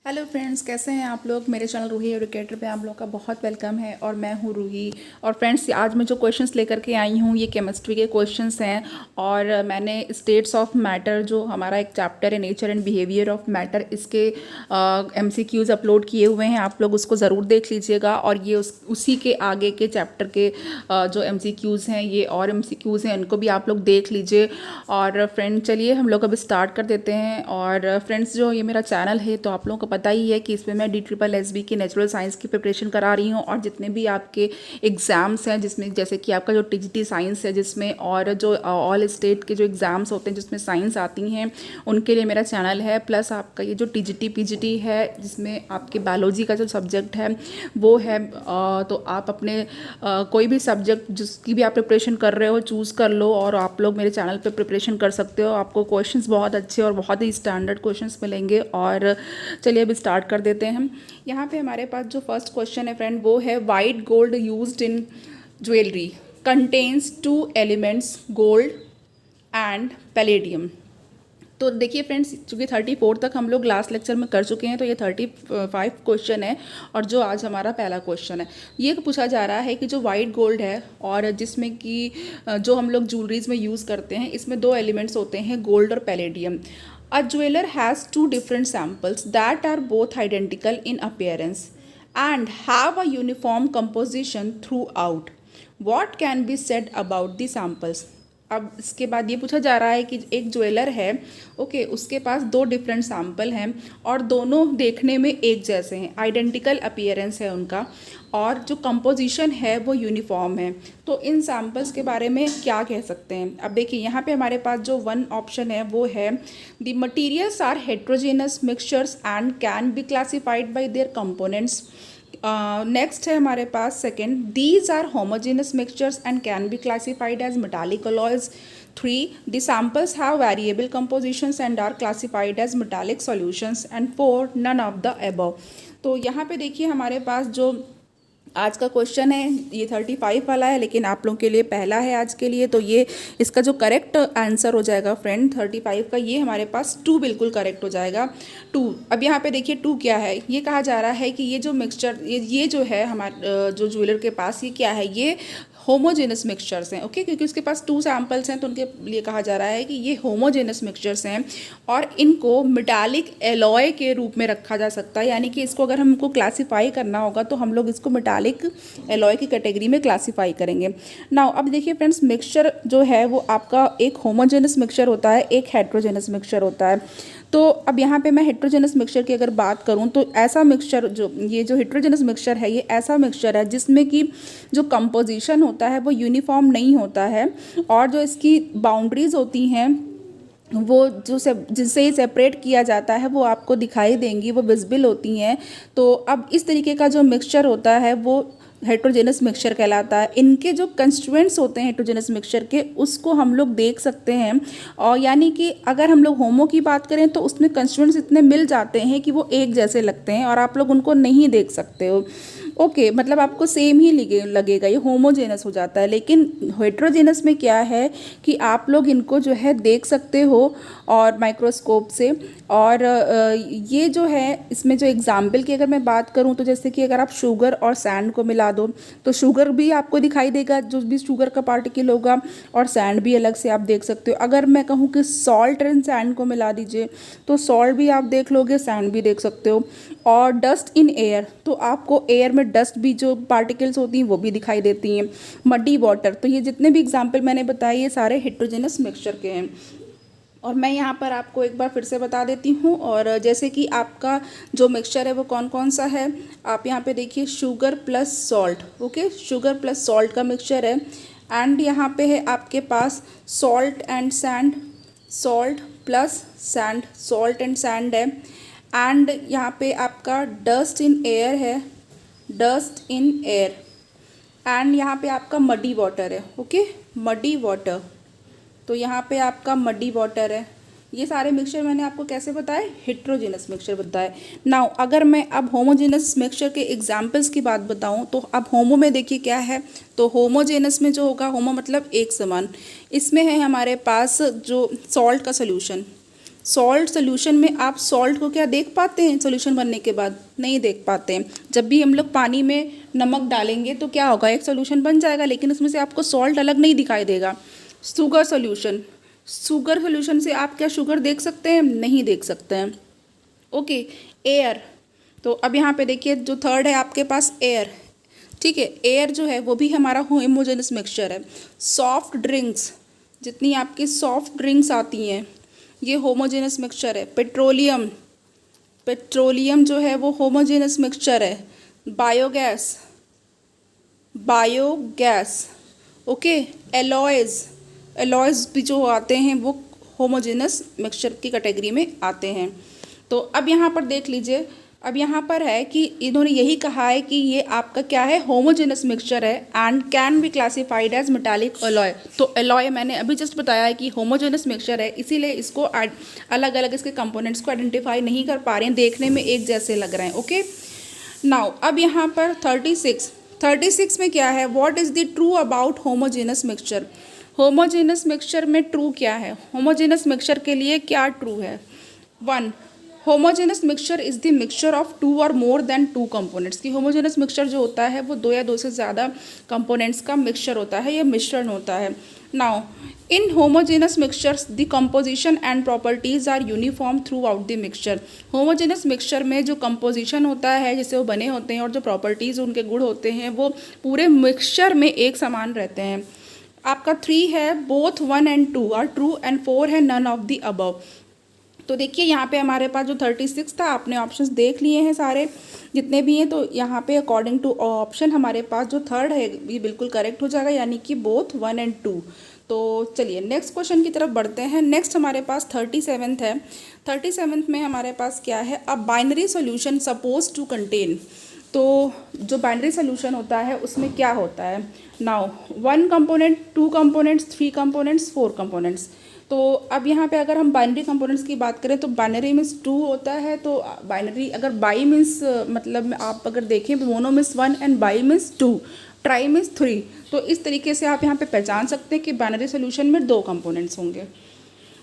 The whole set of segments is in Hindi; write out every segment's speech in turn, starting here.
हेलो फ्रेंड्स, कैसे हैं आप लोग। मेरे चैनल रूही एजुकेटर पे आप लोगों का बहुत वेलकम है और मैं हूँ रूही। और फ्रेंड्स, आज मैं जो क्वेश्चंस लेकर के आई हूँ ये केमिस्ट्री के क्वेश्चंस हैं। और मैंने स्टेट्स ऑफ मैटर, जो हमारा एक चैप्टर है nature and behaviour of matter, इसके एमसीक्यूज़ अपलोड किए हुए हैं। आप लोग उसको ज़रूर देख लीजिएगा। और ये उसी के आगे के चैप्टर के जो एमसीक्यूज़ हैं, ये और एमसीक्यूज़ हैं, इनको भी आप लोग देख लीजिए। और फ्रेंड, चलिए हम लोग अब स्टार्ट कर देते हैं। और फ्रेंड्स, जो ये मेरा चैनल है तो आप लोगों को पता ही है कि इसमें मैं DSSB की नेचुरल साइंस की प्रिपरेशन करा रही हूँ। और जितने भी आपके एग्ज़ाम्स हैं, जिसमें जैसे कि आपका जो TGT साइंस है, जिसमें और जो ऑल स्टेट के जो एग्ज़ाम्स होते हैं जिसमें साइंस आती हैं, उनके लिए मेरा चैनल है। प्लस आपका ये जो TGT PGT है, जिसमें आपके बायोलॉजी का जो सब्जेक्ट है वो है। तो आप अपने कोई भी सब्जेक्ट जिसकी भी आप प्रिपरेशन कर रहे हो चूज़ कर लो, और आप लोग मेरे चैनल पे प्रिपरेशन कर सकते हो। आपको क्वेश्चंस बहुत अच्छे और बहुत ही स्टैंडर्ड क्वेश्चंस मिलेंगे। और चलिए अब स्टार्ट कर देते हैं हम। यहाँ पे हमारे पास जो फर्स्ट क्वेश्चन है फ्रेंड, वो है white gold used in jewellery contains 2 elements, gold and palladium. तो देखिए फ्रेंड्स, चूँकि 34 तक हम लोग लास्ट लेक्चर में कर चुके हैं, तो ये 35 क्वेश्चन है। और जो आज हमारा पहला क्वेश्चन है, ये पूछा जा रहा है कि जो वाइट गोल्ड है और जिसमें कि जो हम लोग ज्वेलरीज में यूज़ करते हैं, इसमें 2 एलिमेंट्स होते हैं, गोल्ड और palladium. A jeweller has 2 different samples that are both identical in appearance and have a uniform composition throughout. What can be said about the samples. अब इसके बाद ये पूछा जा रहा है कि एक ज्वेलर है, ओके, उसके पास 2 डिफरेंट सैम्पल हैं और दोनों देखने में एक जैसे हैं, आइडेंटिकल अपीयरेंस है उनका, और जो कंपोजिशन है वो यूनिफॉर्म है। तो इन सैम्पल्स के बारे में क्या कह सकते हैं। अब देखिए, यहाँ पे हमारे पास जो 1 ऑप्शन है वो है the materials are heterogeneous mixtures and can be classified by their components. Next है हमारे पास second, these are homogeneous mixtures and can be classified as metallic alloys. 3, the samples have variable compositions and are classified as metallic solutions. And 4, none of the above. तो यहाँ पे देखिए हमारे पास जो आज का क्वेश्चन है ये 35 वाला है, लेकिन आप लोगों के लिए पहला है आज के लिए। तो ये इसका जो करेक्ट आंसर हो जाएगा फ्रेंड 35 का, ये हमारे पास 2 बिल्कुल करेक्ट हो जाएगा। 2, अब यहाँ पे देखिए 2 क्या है। ये कहा जा रहा है कि ये जो मिक्सचर, ये जो है हमारे जो ज्वेलर के पास, ये क्या है, ये होमोजेनस मिक्सचर्स हैं, ओके, क्योंकि उसके पास 2 सैम्पल्स हैं, तो उनके लिए कहा जा रहा है कि ये होमोजेनस मिक्सचर्स हैं और इनको मेटालिक एलॉय के रूप में रखा जा सकता है। यानी कि इसको अगर हमको क्लासीफाई करना होगा तो हम लोग इसको मेटालिक एलॉय की कैटेगरी में क्लासीफाई करेंगे। नाउ अब देखिए फ्रेंड्स, मिक्सचर जो है वो आपका एक होमोजेनस मिक्सचर होता है, एक हेट्रोजेनस मिक्सचर होता है। तो अब यहाँ पे मैं हेट्रोजेनस मिक्सचर की अगर बात करूँ तो ऐसा मिक्सचर, जो ये जो हेट्रोजेनस मिक्सचर है, ये ऐसा मिक्सचर है जिसमें कि जो कंपोजिशन होता है वो यूनिफॉर्म नहीं होता है, और जो इसकी बाउंड्रीज होती हैं वो जो जिससे सेपरेट किया जाता है वो आपको दिखाई देंगी, वो विजिबल होती हैं। तो अब इस तरीके का जो मिक्सचर होता है वो हेट्रोजेनस मिक्सचर कहलाता है। इनके जो कंस्टिट्यूएंट्स होते हैं हेट्रोजेनस मिक्सचर के, उसको हम लोग देख सकते हैं। और यानी कि अगर हम लोग होमो की बात करें तो उसमें कंस्टिट्यूएंट्स इतने मिल जाते हैं कि वो एक जैसे लगते हैं और आप लोग उनको नहीं देख सकते हो, ओके, मतलब आपको सेम ही लगेगा, ये होमोजेनस हो जाता है। लेकिन हेट्रोजेनस में क्या है कि आप लोग इनको जो है देख सकते हो और माइक्रोस्कोप से। और ये जो है, इसमें जो एग्जाम्पल की अगर मैं बात करूँ तो जैसे कि अगर आप शुगर और सैंड को मिला दो तो शुगर भी आपको दिखाई देगा, जो भी शुगर का पार्टिकल होगा, और सैंड भी अलग से आप देख सकते हो। अगर मैं कहूँ कि सॉल्ट एंड सैंड को मिला दीजिए तो सॉल्ट भी आप देख लोगे, सैंड भी देख सकते हो। और डस्ट इन एयर, तो आपको एयर में डस्ट भी जो पार्टिकल्स होती हैं वो भी दिखाई देती हैं। मडी वाटर, तो ये जितने भी एग्जाम्पल मैंने बताए ये सारे हेट्रोजेनस मिक्सचर के हैं। और मैं यहाँ पर आपको एक बार फिर से बता देती हूँ। और जैसे कि आपका जो मिक्सचर है वो कौन कौन सा है, आप यहाँ पे देखिए, sugar plus salt, okay, sugar plus salt का मिक्सचर है। एंड यहाँ पे है आपके पास salt and sand, salt plus sand, salt and sand है। एंड यहाँ पे आपका डस्ट इन एयर है, डस्ट इन एयर। एंड यहाँ पे आपका मडी वाटर है, ओके, मडी वाटर, तो यहाँ पे आपका मडी वाटर है। ये सारे मिक्सचर मैंने आपको कैसे बताए, हेट्रोजेनस मिक्सचर बताए। नाउ अगर मैं अब होमोजेनस मिक्सचर के एग्जाम्पल्स की बात बताऊँ तो अब होमो में देखिए क्या है, तो होमोजेनस में जो होगा, होमो मतलब एक समान, इसमें है हमारे पास जो सॉल्ट का सोल्यूशन, सॉल्ट सोल्यूशन में आप सॉल्ट को क्या देख पाते हैं सोल्यूशन बनने के बाद? नहीं देख पाते हैं। जब भी हम लोग पानी में नमक डालेंगे तो क्या होगा, एक सोल्यूशन बन जाएगा, लेकिन उसमें से आपको सॉल्ट अलग नहीं दिखाई देगा। शुगर सोल्यूशन, शुगर सोल्यूशन से आप क्या शुगर देख सकते हैं? नहीं देख सकते हैं। ओके, एयर, तो अब यहाँ पे देखिए जो थर्ड है आपके पास एयर, ठीक है। एयर जो है वो भी हमारा होमोजेनस मिक्सचर है। सॉफ्ट ड्रिंक्स, जितनी आपकी सॉफ्ट ड्रिंक्स आती हैं ये होमोजेनस मिक्सचर है। पेट्रोलियम, पेट्रोलियम जो है वो होमोजेनस मिक्सचर है। Biogas, biogas, okay. Alloys, alloys भी जो आते हैं वो होमोजेनस मिक्सचर की कैटेगरी में आते हैं। तो अब यहाँ पर देख लीजिए, अब यहाँ पर है कि इन्होंने यही कहा है कि ये आपका क्या है, होमोजेनस मिक्सचर है and can be classified as metallic alloy. तो एलॉय मैंने अभी जस्ट बताया है कि होमोजेनस मिक्सचर है, इसीलिए इसको अलग अलग इसके कंपोनेंट्स को आइडेंटिफाई नहीं कर पा रहे हैं, देखने में एक जैसे लग रहे हैं। ओके, नाउ अब यहाँ पर 36 में क्या है, what is the true about homogeneous mixture. Homogeneous mixture में ट्रू क्या है, होमोजेनस मिक्सचर के लिए क्या ट्रू है? 1, homogeneous mixture is the mixture of 2 और मोर देन 2 कंपोनेंट्स। की होमोजेनस मिक्सचर जो होता है वो 2 या 2 से ज़्यादा कंपोनेंट्स का मिक्सचर होता है, या मिश्रण होता है। Now in homogeneous mixtures the composition and properties are uniform throughout the mixture. Homogeneous mixture में जो कंपोजिशन होता है जिससे वो बने होते हैं और जो प्रॉपर्टीज़ उनके गुण होते हैं वो पूरे मिक्सचर में एक समान रहते हैं। आपका 3 है both 1 and 2 are true and 4 है नन ऑफ द अबव। तो देखिए यहाँ पे हमारे पास जो 36 था, आपने ऑप्शंस देख लिए हैं सारे जितने भी हैं, तो यहाँ पे अकॉर्डिंग टू ऑप्शन हमारे पास जो थर्ड है ये बिल्कुल करेक्ट हो जाएगा, यानी कि बोथ 1 and 2। तो चलिए नेक्स्ट क्वेश्चन की तरफ बढ़ते हैं। नेक्स्ट हमारे पास 37th है। 37th में हमारे पास क्या है, a binary solution suppose to contain. तो जो बाइनरी सोल्यूशन होता है उसमें क्या होता है, now 1 component, 2 components, 3 components, 4 components. तो अब यहाँ पे अगर हम बाइनरी कंपोनेंट्स की बात करें तो बाइनरी मीन्स 2 होता है। तो बाइनरी अगर बाई मीन्स मतलब आप अगर देखें mono means 1 and by means 2, try means 3। तो इस तरीके से आप यहाँ पे पहचान सकते हैं कि बाइनरी सोल्यूशन में 2 कंपोनेंट्स होंगे।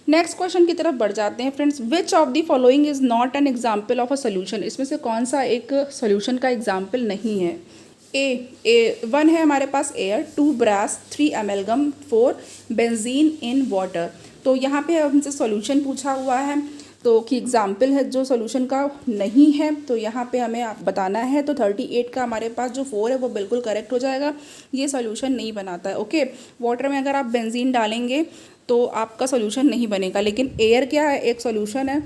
नेक्स्ट क्वेश्चन की तरफ बढ़ जाते हैं friends. Which of the following is not an example of a solution. इसमें से कौन सा एक सोल्यूशन का एग्जाम्पल नहीं है? ए 1 है हमारे पास air, 2 brass, 3 amalgam, 4 benzene in water. तो यहाँ पे हमसे सॉल्यूशन पूछा हुआ है, तो कि एग्जाम्पल है जो सॉल्यूशन का नहीं है, तो यहाँ पे हमें आप बताना है। तो 38 का हमारे पास जो 4 है वो बिल्कुल करेक्ट हो जाएगा, ये सॉल्यूशन नहीं बनाता है। ओके, वाटर में अगर आप बेंजीन डालेंगे तो आपका सॉल्यूशन नहीं बनेगा, लेकिन एयर क्या है, एक सॉल्यूशन है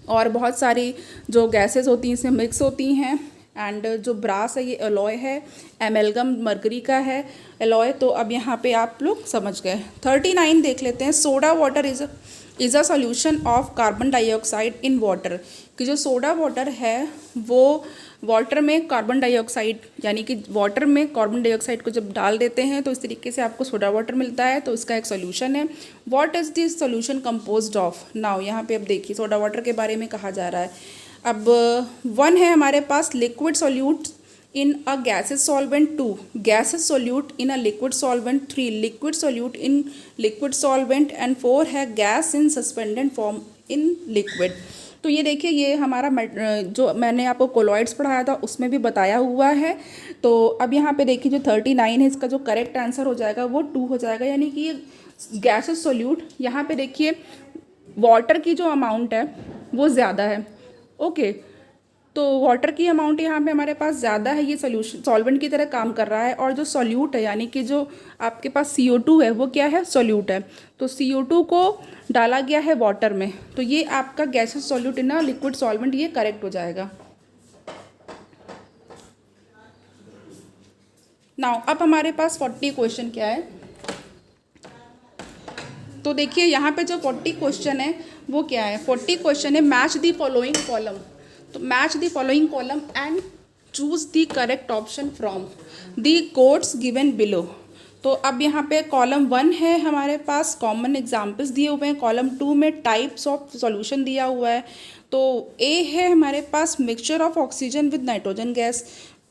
और बहुत सारी जो गैसेस होती हैं इसमें मिक्स होती हैं। एंड जो ब्रास है ये एलॉय है, एमेलगम मरकरी का है एलॉय। तो अब यहाँ पे आप लोग समझ गए। 39 देख लेते हैं। Soda water is a solution of carbon dioxide in water. कि जो सोडा वाटर है वो वाटर में कार्बन डाइऑक्साइड, यानी कि वाटर में कार्बन डाइऑक्साइड को जब डाल देते हैं तो इस तरीके से आपको सोडा वाटर मिलता है, तो इसका एक सॉल्यूशन है। What is this solution composed of. Now यहाँ पे अब देखिए सोडा वाटर के बारे में कहा जा रहा है। अब 1 है हमारे पास liquid solute in a gases solvent, 2 gases solute in a liquid solvent, 3 liquid solute in liquid solvent and 4 है gas in suspended form in liquid. तो ये देखिए ये हमारा जो मैंने आपको कोलॉइड्स पढ़ाया था उसमें भी बताया हुआ है। तो अब यहाँ पे देखिए जो 39 है इसका जो करेक्ट आंसर हो जाएगा वो 2 हो जाएगा, यानी कि ये गैसेस सोल्यूट। यहाँ पे देखिए वाटर की जो अमाउंट है वो ज़्यादा है। ओके, तो वाटर की अमाउंट यहाँ पे हमारे पास ज़्यादा है, ये सोल्यूशन सॉल्वेंट की तरह काम कर रहा है। और जो सॉल्यूट है यानी कि जो आपके पास CO2 है वो क्या है, सॉल्यूट है। तो CO2 को डाला गया है वाटर में, तो ये आपका gases solute in a liquid solvent, ये करेक्ट हो जाएगा। नाउ अब हमारे पास 40 क्वेश्चन क्या है, तो देखिए यहाँ पे जो 40 क्वेश्चन है वो क्या है, 40 क्वेश्चन है मैच द फॉलोइंग कॉलम। तो match the following column and choose the correct option from the codes given below. तो अब यहाँ पे कॉलम 1 है हमारे पास कॉमन एग्जाम्पल्स दिए हुए हैं, कॉलम 2 में टाइप्स ऑफ सॉल्यूशन दिया हुआ है। तो ए है हमारे पास mixture of oxygen with nitrogen gas,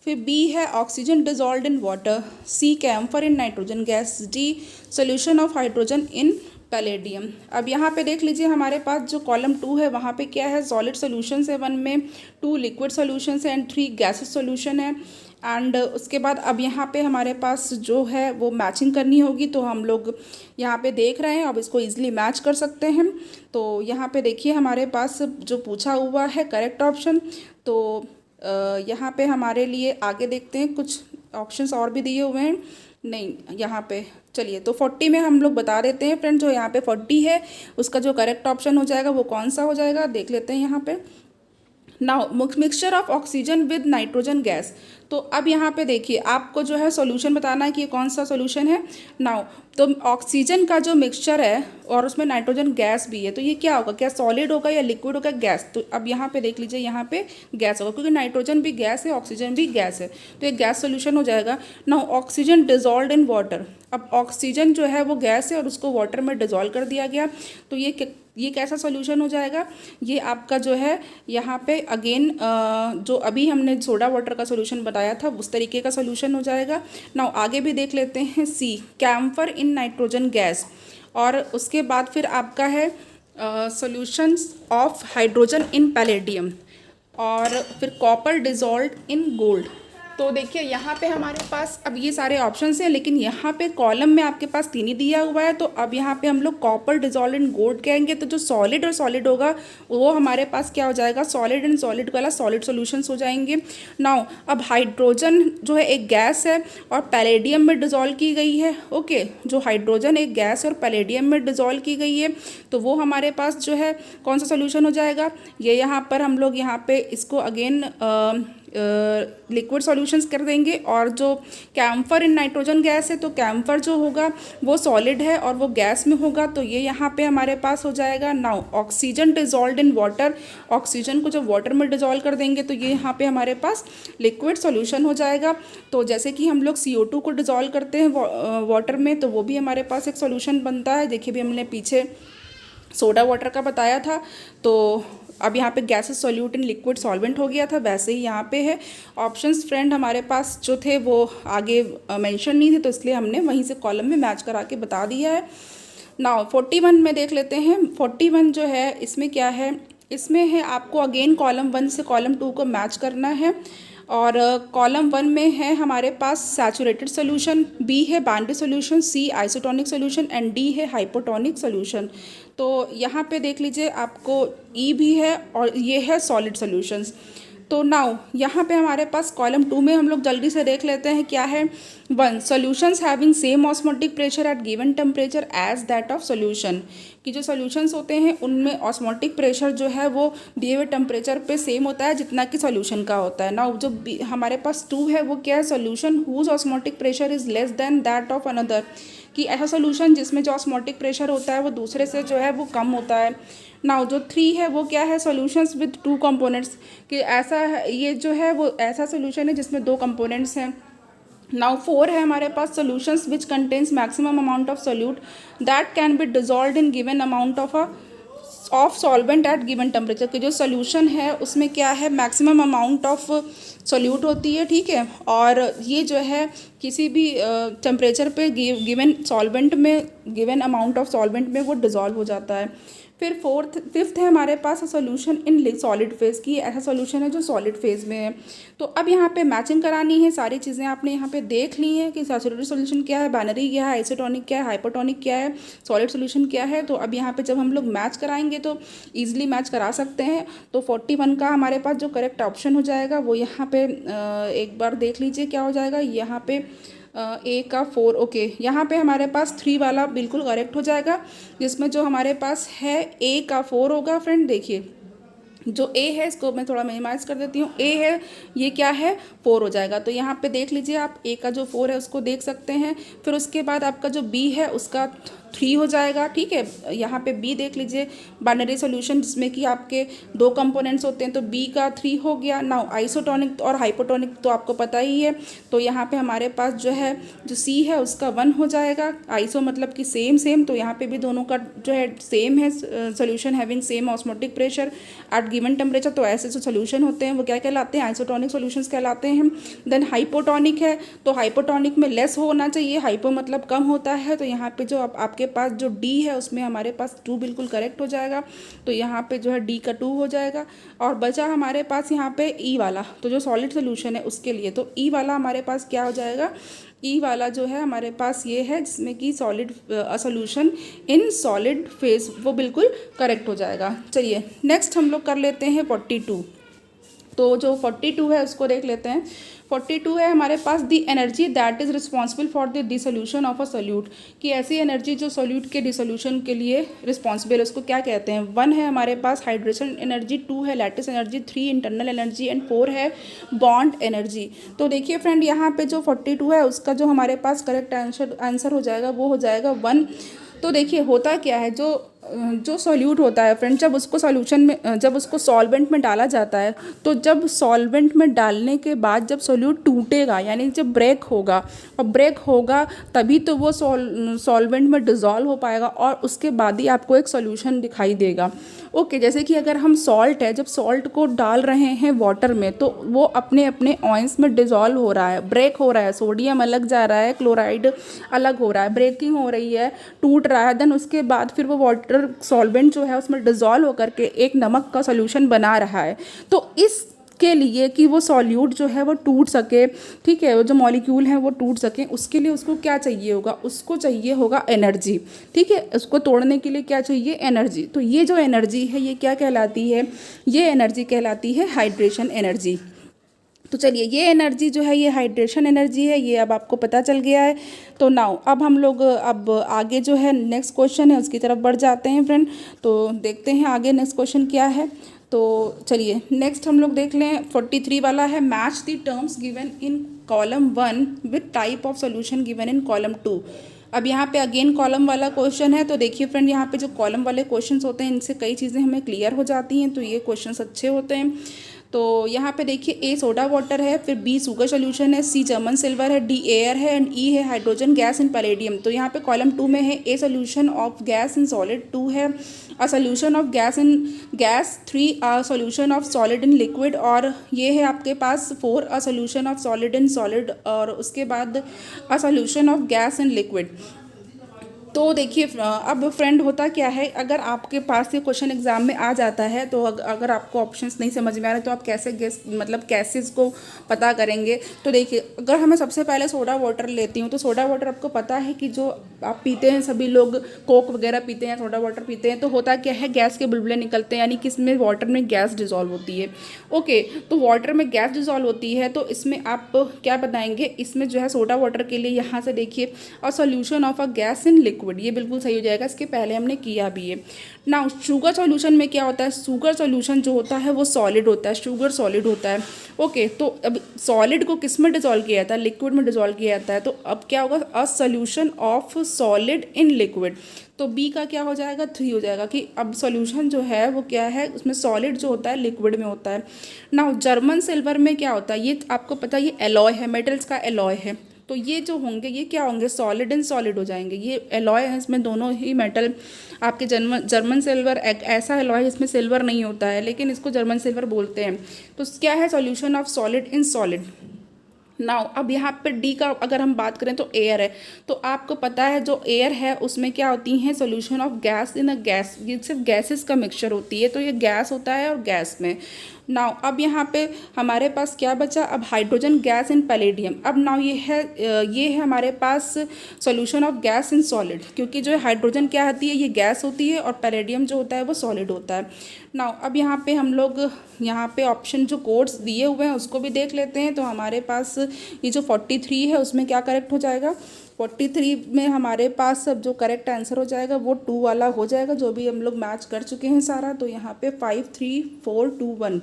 फिर बी है oxygen dissolved in water, C camphor in nitrogen gas, D solution of hydrogen in palladium. अब यहाँ पे देख लीजिए हमारे पास जो कॉलम 2 है वहाँ पे क्या है, सॉलिड सॉल्यूशंस है 1 में, 2 लिक्विड सॉल्यूशंस है एंड 3 गैसेस सॉल्यूशन है। एंड उसके बाद अब यहाँ पे हमारे पास जो है वो मैचिंग करनी होगी, तो हम लोग यहाँ पे देख रहे हैं, अब इसको इजीली मैच कर सकते हैं। तो यहाँ पे देखिए हमारे पास जो पूछा हुआ है करेक्ट ऑप्शन, तो यहाँ पे हमारे लिए आगे देखते हैं, कुछ ऑप्शंस और भी दिए हुए हैं। नहीं, यहाँ पे चलिए तो 40 में हम लोग बता देते हैं फ्रेंड, जो यहाँ पे 40 है उसका जो करेक्ट ऑप्शन हो जाएगा वो कौन सा हो जाएगा, देख लेते हैं यहाँ पे। Now mixture of oxygen with nitrogen gas. तो अब यहाँ पे देखिए आपको जो है सॉल्यूशन बताना है कि ये कौन सा सॉल्यूशन है। नाउ तो ऑक्सीजन का जो मिक्सचर है और उसमें नाइट्रोजन गैस भी है, तो ये क्या होगा, क्या सॉलिड होगा या लिक्विड होगा, गैस। तो अब यहाँ पे देख लीजिए यहाँ पे गैस होगा, क्योंकि नाइट्रोजन भी गैस है, ऑक्सीजन भी गैस है, तो ये गैस सॉल्यूशन हो जाएगा। Now oxygen dissolve in water. अब ऑक्सीजन जो है वो गैस है और उसको वाटर में डिजॉल्व कर दिया गया, तो ये कैसा सॉल्यूशन हो जाएगा, ये आपका जो है यहाँ पे अगेन जो अभी हमने सोडा वाटर का सॉल्यूशन बताया था उस तरीके का सॉल्यूशन हो जाएगा। नाउ आगे भी देख लेते हैं, सी कैम्फर इन नाइट्रोजन गैस। और उसके बाद फिर आपका है solutions of hydrogen in palladium, और फिर कॉपर डिजॉल्व इन गोल्ड। तो देखिए यहाँ पे हमारे पास अब ये सारे ऑप्शंस हैं, लेकिन यहाँ पे कॉलम में आपके पास 3 ही दिया हुआ है, तो अब यहाँ पे हम लोग कॉपर डिजॉल्व इन गोल्ड कहेंगे, तो जो सॉलिड और सॉलिड होगा वो हमारे पास क्या हो जाएगा, सॉलिड एंड सॉलिड वाला सॉलिड सॉल्यूशंस हो जाएंगे। नाउ अब हाइड्रोजन जो है एक गैस है और पैलेडियम में डिजॉल्व की गई है, ओके, जो हाइड्रोजन एक गैस और पैलेडियम में डिजॉल्व की गई है, तो वो हमारे पास जो है कौन सा सोल्यूशन हो जाएगा, ये यहाँ पर हम लोग यहाँ पे इसको अगेन लिक्विड सॉल्यूशंस कर देंगे। और जो कैम्फर इन नाइट्रोजन गैस है, तो कैम्फर जो होगा वो सॉलिड है और वो गैस में होगा, तो ये यहाँ पे हमारे पास हो जाएगा। Now oxygen dissolve in water, oxygen को जब वाटर में डिजॉल्व कर देंगे तो ये यहाँ पे हमारे पास लिक्विड सॉल्यूशन हो जाएगा। तो जैसे कि हम लोग CO2 को डिजॉल्व करते हैं वाटर में, तो वो भी हमारे पास एक सॉल्यूशन बनता है। देखिए भी हमने पीछे सोडा वाटर का बताया था, तो अब यहाँ पे gases solute in liquid solvent हो गया था, वैसे ही यहाँ पे है। ऑप्शंस फ्रेंड हमारे पास जो थे वो आगे मेंशन नहीं थे, तो इसलिए हमने वहीं से कॉलम में मैच करा के बता दिया है। नाउ 41 में देख लेते हैं। 41 जो है इसमें क्या है, इसमें है आपको अगेन कॉलम 1 से कॉलम 2 को मैच करना है। और कॉलम 1 में है हमारे पास सैचुरेटेड सोल्यूशन, बी है binary solution, C isotonic solution and D है हाइपोटोनिक सोल्यूशन। तो यहाँ पे देख लीजिए आपको ई भी है और ये है सॉलिड सोल्यूशंस। तो नाउ यहाँ पे हमारे पास कॉलम 2 में हम लोग जल्दी से देख लेते हैं क्या है। 1 solutions having same osmotic pressure at given temperature as that of solution, कि जो सॉल्यूशंस होते हैं उनमें ऑस्मोटिक प्रेशर जो है वो दिए हुए टेम्परेचर पे सेम होता है जितना कि सॉल्यूशन का होता है। नाउ जो हमारे पास 2 है वो क्या है, solution whose osmotic pressure is less than that of another, कि ऐसा सॉल्यूशन जिसमें जो ऑस्मोटिक प्रेशर होता है वो दूसरे से जो है वो कम होता है। नाउ जो 3 है वो क्या है, सॉल्यूशंस विद 2 कंपोनेंट्स, कि ऐसा ये जो है वो ऐसा सॉल्यूशन है जिसमें 2 कंपोनेंट्स हैं। नाउ 4 है हमारे पास, solutions which contains maximum amount of solute that can be dissolve in given amount of solvent at given temperature, कि जो सोल्यूशन है उसमें क्या है, मैक्सिमम अमाउंट ऑफ सोल्यूट होती है, ठीक है, और ये जो है किसी भी टेम्परेचर पे गिवन सॉल्वेंट में, गिवन अमाउंट ऑफ सॉल्वेंट में वो डिज़ोल्व हो जाता है। फिर 5th है हमारे पास सॉल्यूशन इन सॉलिड फेज, की ऐसा सॉल्यूशन है जो सॉलिड फेज में है। तो अब यहाँ पे मैचिंग करानी है, सारी चीज़ें आपने यहाँ पे देख ली हैं कि सैचुरेटेड सॉल्यूशन क्या है, बाइनरी क्या है, आइसोटोनिक क्या है, हाइपोटोनिक क्या है, सॉलिड सॉल्यूशन क्या है। तो अब यहाँ पे जब हम लोग मैच कराएंगे तो ईजिली मैच करा सकते हैं। तो 41 का हमारे पास जो करेक्ट ऑप्शन हो जाएगा वो यहाँ पे एक बार देख लीजिए क्या हो जाएगा, यहाँ पे ए का 4, ओके, यहाँ पे हमारे पास 3 वाला बिल्कुल करेक्ट हो जाएगा, जिसमें जो हमारे पास है ए का 4 होगा। फ्रेंड देखिए जो ए है इसको मैं थोड़ा मिनिमाइज कर देती हूँ, ए है ये क्या है 4 हो जाएगा। तो यहाँ पे देख लीजिए आप ए का जो 4 है उसको देख सकते हैं। फिर उसके बाद आपका जो बी है उसका 3 हो जाएगा, ठीक है। यहाँ पे बी देख लीजिए, बाइनरी सोल्यूशन जिसमें कि आपके 2 कंपोनेंट्स होते हैं, तो बी का 3 हो गया। नाउ आइसोटोनिक और हाइपोटोनिक तो आपको पता ही है, तो यहाँ पे हमारे पास जो है जो सी है उसका 1 हो जाएगा। आइसो मतलब कि सेम, तो यहाँ पे भी दोनों का जो है सेम है, solution having same osmotic pressure at given temperature. तो ऐसे जो सोल्यूशन होते हैं वो क्या कहलाते हैं, आइसोटोनिक सोल्यूशंस कहलाते हैं। देन हाइपोटोनिक है, तो हाइपोटोनिक में लेस होना चाहिए, हाइपो मतलब कम होता है, तो यहाँ पे जो आपके आपके पास जो डी है उसमें हमारे पास 2 बिल्कुल करेक्ट हो जाएगा। तो यहाँ पे जो है डी का 2 हो जाएगा। और बचा हमारे पास यहाँ पे ई वाला, तो जो सॉलिड सोल्यूशन है उसके लिए, तो ई वाला हमारे पास क्या हो जाएगा, ई वाला जो है हमारे पास ये है जिसमें कि solid solution in solid phase, वो बिल्कुल करेक्ट हो जाएगा। चलिए नेक्स्ट हम लोग कर लेते हैं 42। तो जो 42 है उसको देख लेते हैं। 42 है हमारे पास the energy that is responsible for the dissolution of a solute, कि ऐसी एनर्जी जो सोल्यूट के डिसोल्यूशन के लिए रिस्पॉन्सिबल है उसको क्या कहते हैं। 1 है हमारे पास हाइड्रेशन एनर्जी, 2 है lattice energy, 3 internal energy and 4 है बॉन्ड एनर्जी। तो देखिए फ्रेंड यहाँ पे जो 42 है उसका जो हमारे पास करेक्ट आंसर हो जाएगा वो हो जाएगा 1। तो देखिए होता क्या है, जो सॉल्यूट होता है फ्रेंड, जब उसको सॉल्यूशन में, जब उसको सॉल्वेंट में डाला जाता है, तो जब सॉल्वेंट में डालने के बाद जब सॉल्यूट टूटेगा, यानी जब ब्रेक होगा, और ब्रेक होगा तभी तो वो सॉल्वेंट में डिज़ोल्व हो पाएगा और उसके बाद ही आपको एक सॉल्यूशन दिखाई देगा। ओके, जैसे कि अगर हम सॉल्ट है, जब सॉल्ट को डाल रहे हैं वाटर में तो वो अपने अपने ऑयंस में डिज़ोल्व हो रहा है, ब्रेक हो रहा है, सोडियम अलग जा रहा है, क्लोराइड अलग हो रहा है, ब्रेकिंग हो रही है, टूट रहा है। देन उसके बाद फिर वो वाटर सॉल्वेंट जो है उसमें डिज़ोल्व होकर के एक नमक का सॉल्यूशन बना रहा है। तो इस के लिए कि वो सॉल्यूट जो है वो टूट सके, ठीक है, वो जो मॉलिक्यूल हैं वो टूट सके, उसके लिए उसको क्या चाहिए होगा, उसको चाहिए होगा एनर्जी। ठीक है, उसको तोड़ने के लिए क्या चाहिए, एनर्जी। तो ये जो एनर्जी है ये क्या कहलाती है, ये एनर्जी कहलाती है हाइड्रेशन एनर्जी। तो चलिए ये एनर्जी जो है ये हाइड्रेशन एनर्जी है, ये अब आपको पता चल गया है। तो नाउ अब हम लोग अब आगे जो है नेक्स्ट क्वेश्चन है उसकी तरफ बढ़ जाते हैं फ्रेंड। तो देखते हैं आगे नेक्स्ट क्वेश्चन क्या है। तो चलिए नेक्स्ट हम लोग देख लें, 43 वाला है, match the terms given in column 1 with type of solution given in column 2। अब यहाँ पे अगेन कॉलम वाला क्वेश्चन है। तो देखिए फ्रेंड यहाँ पे जो कॉलम वाले क्वेश्चंस होते हैं इनसे कई चीज़ें हमें क्लियर हो जाती हैं, तो ये क्वेश्चंस अच्छे होते हैं। तो यहाँ पे देखिए ए सोडा वाटर है, फिर बी शुगर सोल्यूशन है, सी जर्मन सिल्वर है, डी एयर है एंड ई है हाइड्रोजन गैस इन पैलेडियम। तो यहाँ पे कॉलम 2 में है a solution of gas in solid, 2 है a solution of gas in gas, 3 a solution of solid in liquid, और ये है आपके पास 4 a solution of solid in solid, और उसके बाद a solution of gas in liquid. तो देखिए अब फ्रेंड होता क्या है, अगर आपके पास ये क्वेश्चन एग्जाम में आ जाता है तो अगर आपको ऑप्शंस नहीं समझ में आ रहे तो आप कैसे गेस मतलब कैसे इसको पता करेंगे। तो देखिए अगर हमें सबसे पहले सोडा वाटर लेती हूँ, तो सोडा वाटर आपको पता है कि जो आप पीते हैं, सभी लोग कोक वगैरह पीते हैं, सोडा वाटर पीते हैं, तो होता क्या है गैस के बुलबुले निकलते हैं, यानी कि इसमें वाटर में गैस डिजॉल्व होती है। ओके, तो वाटर में गैस डिजॉल्व होती है तो इसमें आप क्या बताएंगे, इसमें जो है सोडा वाटर के लिए यहाँ से देखिए और solution of a gas in liquid, ये बिल्कुल सही हो जाएगा, इसके पहले हमने किया भी है ना। शुगर सॉल्यूशन में क्या होता है, शुगर सॉल्यूशन जो होता है वो सॉलिड होता है, शुगर सॉलिड होता है। ओके, तो अब सॉलिड को किस में डिजॉल्व किया जाता है, लिक्विड में डिजॉल्व किया जाता है। तो अब क्या होगा, a solution of solid in liquid. तो बी का क्या हो जाएगा, 3 हो जाएगा, कि अब सॉल्यूशन जो है वो क्या है, उसमें सॉलिड जो होता है लिक्विड में होता है ना। जर्मन सिल्वर में क्या होता है, ये आपको पता है ये एलॉय है, मेटल्स का एलॉय है। तो ये जो होंगे ये क्या होंगे, सॉलिड एंड सॉलिड हो जाएंगे, ये एलॉय है, इसमें दोनों ही मेटल आपके जर्मन सिल्वर एक ऐसा एलॉय है जिसमें सिल्वर नहीं होता है, लेकिन इसको जर्मन सिल्वर बोलते हैं। तो क्या है, solution of solid in solid. Now अब यहाँ पर डी का अगर हम बात करें तो एयर है। तो आपको पता है जो एयर है उसमें क्या होती है, solution of gas in a gas, ये सिर्फ गैसेस का मिक्सचर होती है, तो ये गैस होता है और गैस में। नाउ अब यहाँ पे हमारे पास क्या बचा, अब हाइड्रोजन गैस इन पैलेडियम। अब नाउ ये है हमारे पास solution of gas in solid, क्योंकि जो है हाइड्रोजन क्या होती है, ये गैस होती है, और पैलेडियम जो होता है वो सॉलिड होता है। नाउ अब यहाँ पे हम लोग यहाँ पे ऑप्शन जो कोड्स दिए हुए हैं उसको भी देख लेते हैं। तो हमारे पास ये जो 43 है उसमें क्या करेक्ट हो जाएगा, 43 में हमारे पास अब जो करेक्ट आंसर हो जाएगा वो 2 वाला हो जाएगा, जो भी हम लोग मैच कर चुके हैं सारा। तो यहाँ पे 5 3 4 2 1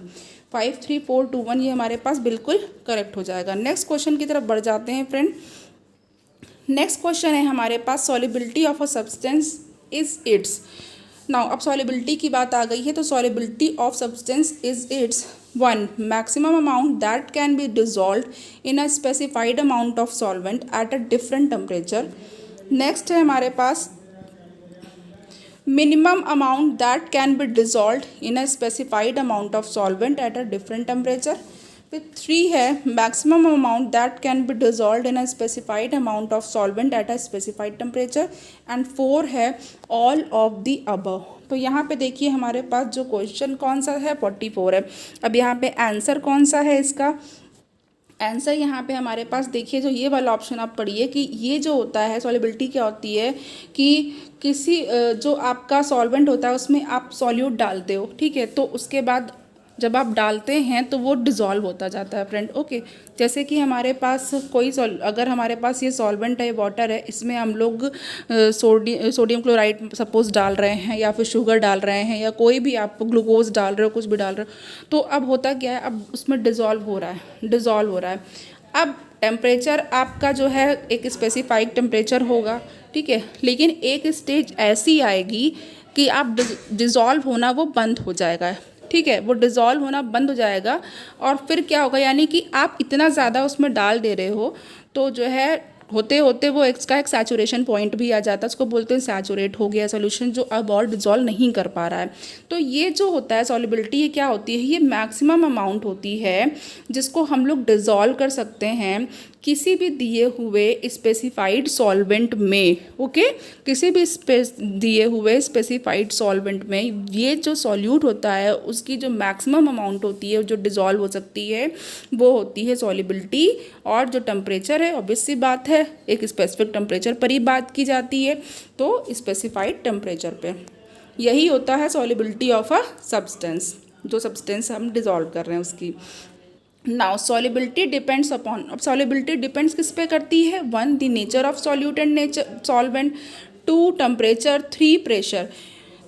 5 3 4 2 1 ये हमारे पास बिल्कुल करेक्ट हो जाएगा। नेक्स्ट क्वेश्चन की तरफ बढ़ जाते हैं फ्रेंड। नेक्स्ट क्वेश्चन है हमारे पास, solubility of a substance is its. Now अब सॉल्युबिलिटी की बात आ गई है, तो solubility of substance is its 1 maximum amount that can be dissolved in a specified amount of solvent at a different temperature। Next है हमारे पास minimum amount that can be dissolved in a specified amount of solvent at a different temperature। फिर 3 है maximum amount that can be dissolve in a specified amount of solvent at a specified temperature, and 4 है ऑल ऑफ द अबव। तो यहाँ पे देखिए हमारे पास जो क्वेश्चन कौन सा है 44 है। अब यहाँ पे आंसर कौन सा है इसका, आंसर यहाँ पे हमारे पास देखिए जो ये वाला ऑप्शन आप पढ़िए कि ये जो होता है सॉल्युबिलिटी क्या होती है कि किसी जो आपका सॉल्वेंट होता है उसमें आप सॉल्यूट डालते हो, ठीक है, तो उसके बाद जब आप डालते हैं तो वो डिज़ोल्व होता जाता है फ्रेंड। ओके, जैसे कि हमारे पास कोई अगर हमारे पास ये सॉल्वेंट है, वाटर है, इसमें हम लोग सोडियम क्लोराइड सपोज डाल रहे हैं या फिर शुगर डाल रहे हैं या कोई भी आप ग्लूकोज डाल रहे हो, कुछ भी डाल रहे हो, तो अब होता क्या है, अब उसमें डिज़ोल्व हो रहा है। अब टेम्परेचर आपका जो है एक स्पेसिफाइड टेम्परेचर होगा, ठीक है, लेकिन एक स्टेज ऐसी आएगी कि आप डिज़ोल्व होना वो बंद हो जाएगा, ठीक है, वो डिज़ोल्व होना बंद हो जाएगा। और फिर क्या होगा, यानी कि आप इतना ज़्यादा उसमें डाल दे रहे हो तो जो है होते होते वो इसका एक सैचुरेशन पॉइंट भी आ जाता है, उसको बोलते हैं सैचुरेट हो गया सोल्यूशन, जो अब और डिज़ोल्व नहीं कर पा रहा है। तो ये जो होता है सॉल्युबिलिटी, ये क्या होती है, ये मैक्सिमम अमाउंट होती है जिसको हम लोग डिज़ोल्व कर सकते हैं किसी भी दिए हुए स्पेसिफाइड सॉल्वेंट में। ओके, किसी भी दिए हुए स्पेसिफाइड सॉल्वेंट में ये जो सॉल्यूट होता है उसकी जो मैक्सिमम अमाउंट होती है जो डिज़ोल्व हो सकती है वो होती है सॉल्युबिलिटी। और जो टेम्परेचर है ऑब्वियस सी बात है एक स्पेसिफिक टेम्परेचर पर ही बात की जाती है, तो स्पेसिफाइड टेम्परेचर पे यही होता है सॉल्युबिलिटी ऑफ अ सब्सटेंस, जो सब्सटेंस हम डिज़ोल्व कर रहे हैं उसकी। नाउ सॉल्युबिलिटी डिपेंड्स अपॉन, अब सॉल्युबिलिटी डिपेंड्स किस पे करती है, 1 the nature of solute and nature solvent, 2 temperature, 3 pressure.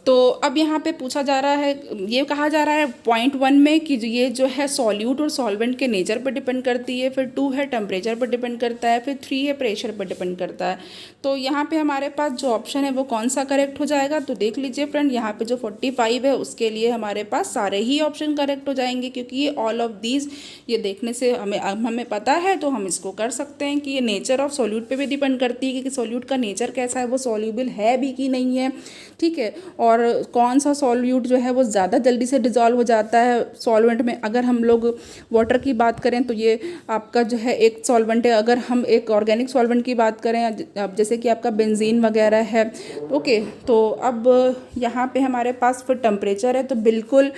तो अब यहाँ पे पूछा जा रहा है, ये कहा जा रहा है पॉइंट 1 में कि ये जो है सॉल्यूट और सॉल्वेंट के नेचर पर डिपेंड करती है, फिर 2 है टेम्परेचर पर डिपेंड करता है, फिर 3 है प्रेशर पर डिपेंड करता है। तो यहाँ पे हमारे पास जो ऑप्शन है वो कौन सा करेक्ट हो जाएगा, तो देख लीजिए फ्रेंड, यहाँ पे जो 45 है उसके लिए हमारे पास सारे ही ऑप्शन करेक्ट हो जाएंगे, क्योंकि ये ऑल ऑफ दीज ये देखने से हमें पता है, तो हम इसको कर सकते हैं कि ये नेचर ऑफ सॉल्यूट पे भी डिपेंड करती है कि सॉल्यूट का नेचर कैसा है, वो सॉल्यूबल है भी कि नहीं है, ठीक है, और कौन सा सॉल्यूट जो है वो ज़्यादा जल्दी से डिज़ोल्व हो जाता है सॉल्वेंट में। अगर हम लोग वाटर की बात करें तो ये आपका जो है एक सॉल्वेंट है, अगर हम एक ऑर्गेनिक सॉल्वेंट की बात करें अब जैसे कि आपका बेंजीन वगैरह है, ओके, तो अब यहाँ पे हमारे पास फिर टेम्परेचर है, तो बिल्कुल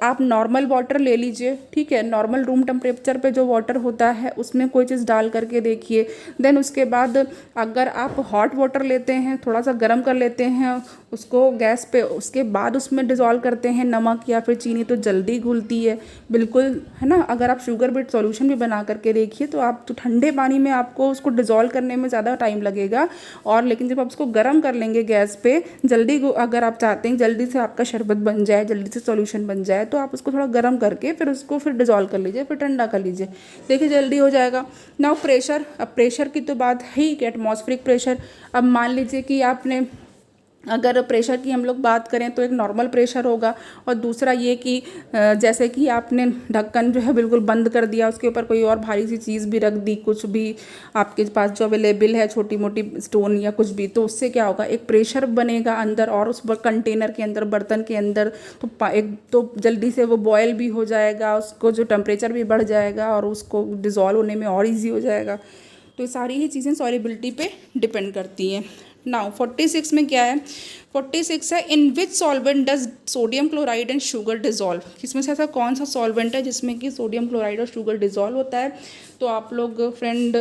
आप नॉर्मल वाटर ले लीजिए, ठीक है, नॉर्मल रूम टेम्परेचर पे जो वाटर होता है उसमें कोई चीज़ डाल करके देखिए। देन उसके बाद अगर आप हॉट वाटर लेते हैं, थोड़ा सा गर्म कर लेते हैं उसको गैस पे, उसके बाद उसमें डिज़ोल्व करते हैं नमक या फिर चीनी, तो जल्दी घुलती है बिल्कुल, है ना। अगर आप शुगर बीट सॉल्यूशन भी बना करके देखिए तो आप तो ठंडे पानी में आपको उसको डिज़ोल्व करने में ज़्यादा टाइम लगेगा, और लेकिन जब आप उसको गर्म कर लेंगे गैस पे जल्दी, अगर आप चाहते हैं जल्दी से आपका शरबत बन जाए, जल्दी से सॉल्यूशन बन जाए, तो आप उसको थोड़ा गर्म करके फिर उसको फिर डिज़ोल्व कर लीजिए, फिर ठंडा कर लीजिए, देखिए जल्दी हो जाएगा। नाउ प्रेशर, अब प्रेशर की तो बात है ही कि एटमॉस्फेरिक प्रेशर। अब मान लीजिए कि आपने, अगर प्रेशर की हम लोग बात करें तो एक नॉर्मल प्रेशर होगा, और दूसरा ये कि जैसे कि आपने ढक्कन जो है बिल्कुल बंद कर दिया, उसके ऊपर कोई और भारी सी चीज़ भी रख दी, कुछ भी आपके पास जो अवेलेबल है, छोटी मोटी स्टोन या कुछ भी, तो उससे क्या होगा, एक प्रेशर बनेगा अंदर और उस कंटेनर के अंदर, बर्तन के अंदर, तो एक तो जल्दी से वो बॉयल भी हो जाएगा, उसको जो टेम्परेचर भी बढ़ जाएगा और उसको डिज़ोल्व होने में और ईजी हो जाएगा। तो ये सारी ही चीज़ें सॉल्युबिलिटी पे डिपेंड करती हैं। नाउ 46 में क्या है, 46 है in which solvent does sodium chloride and sugar dissolve, इसमें से ऐसा कौन सा सॉल्वेंट है जिसमें कि सोडियम क्लोराइड और शुगर डिज़ोल्व होता है। तो आप लोग फ्रेंड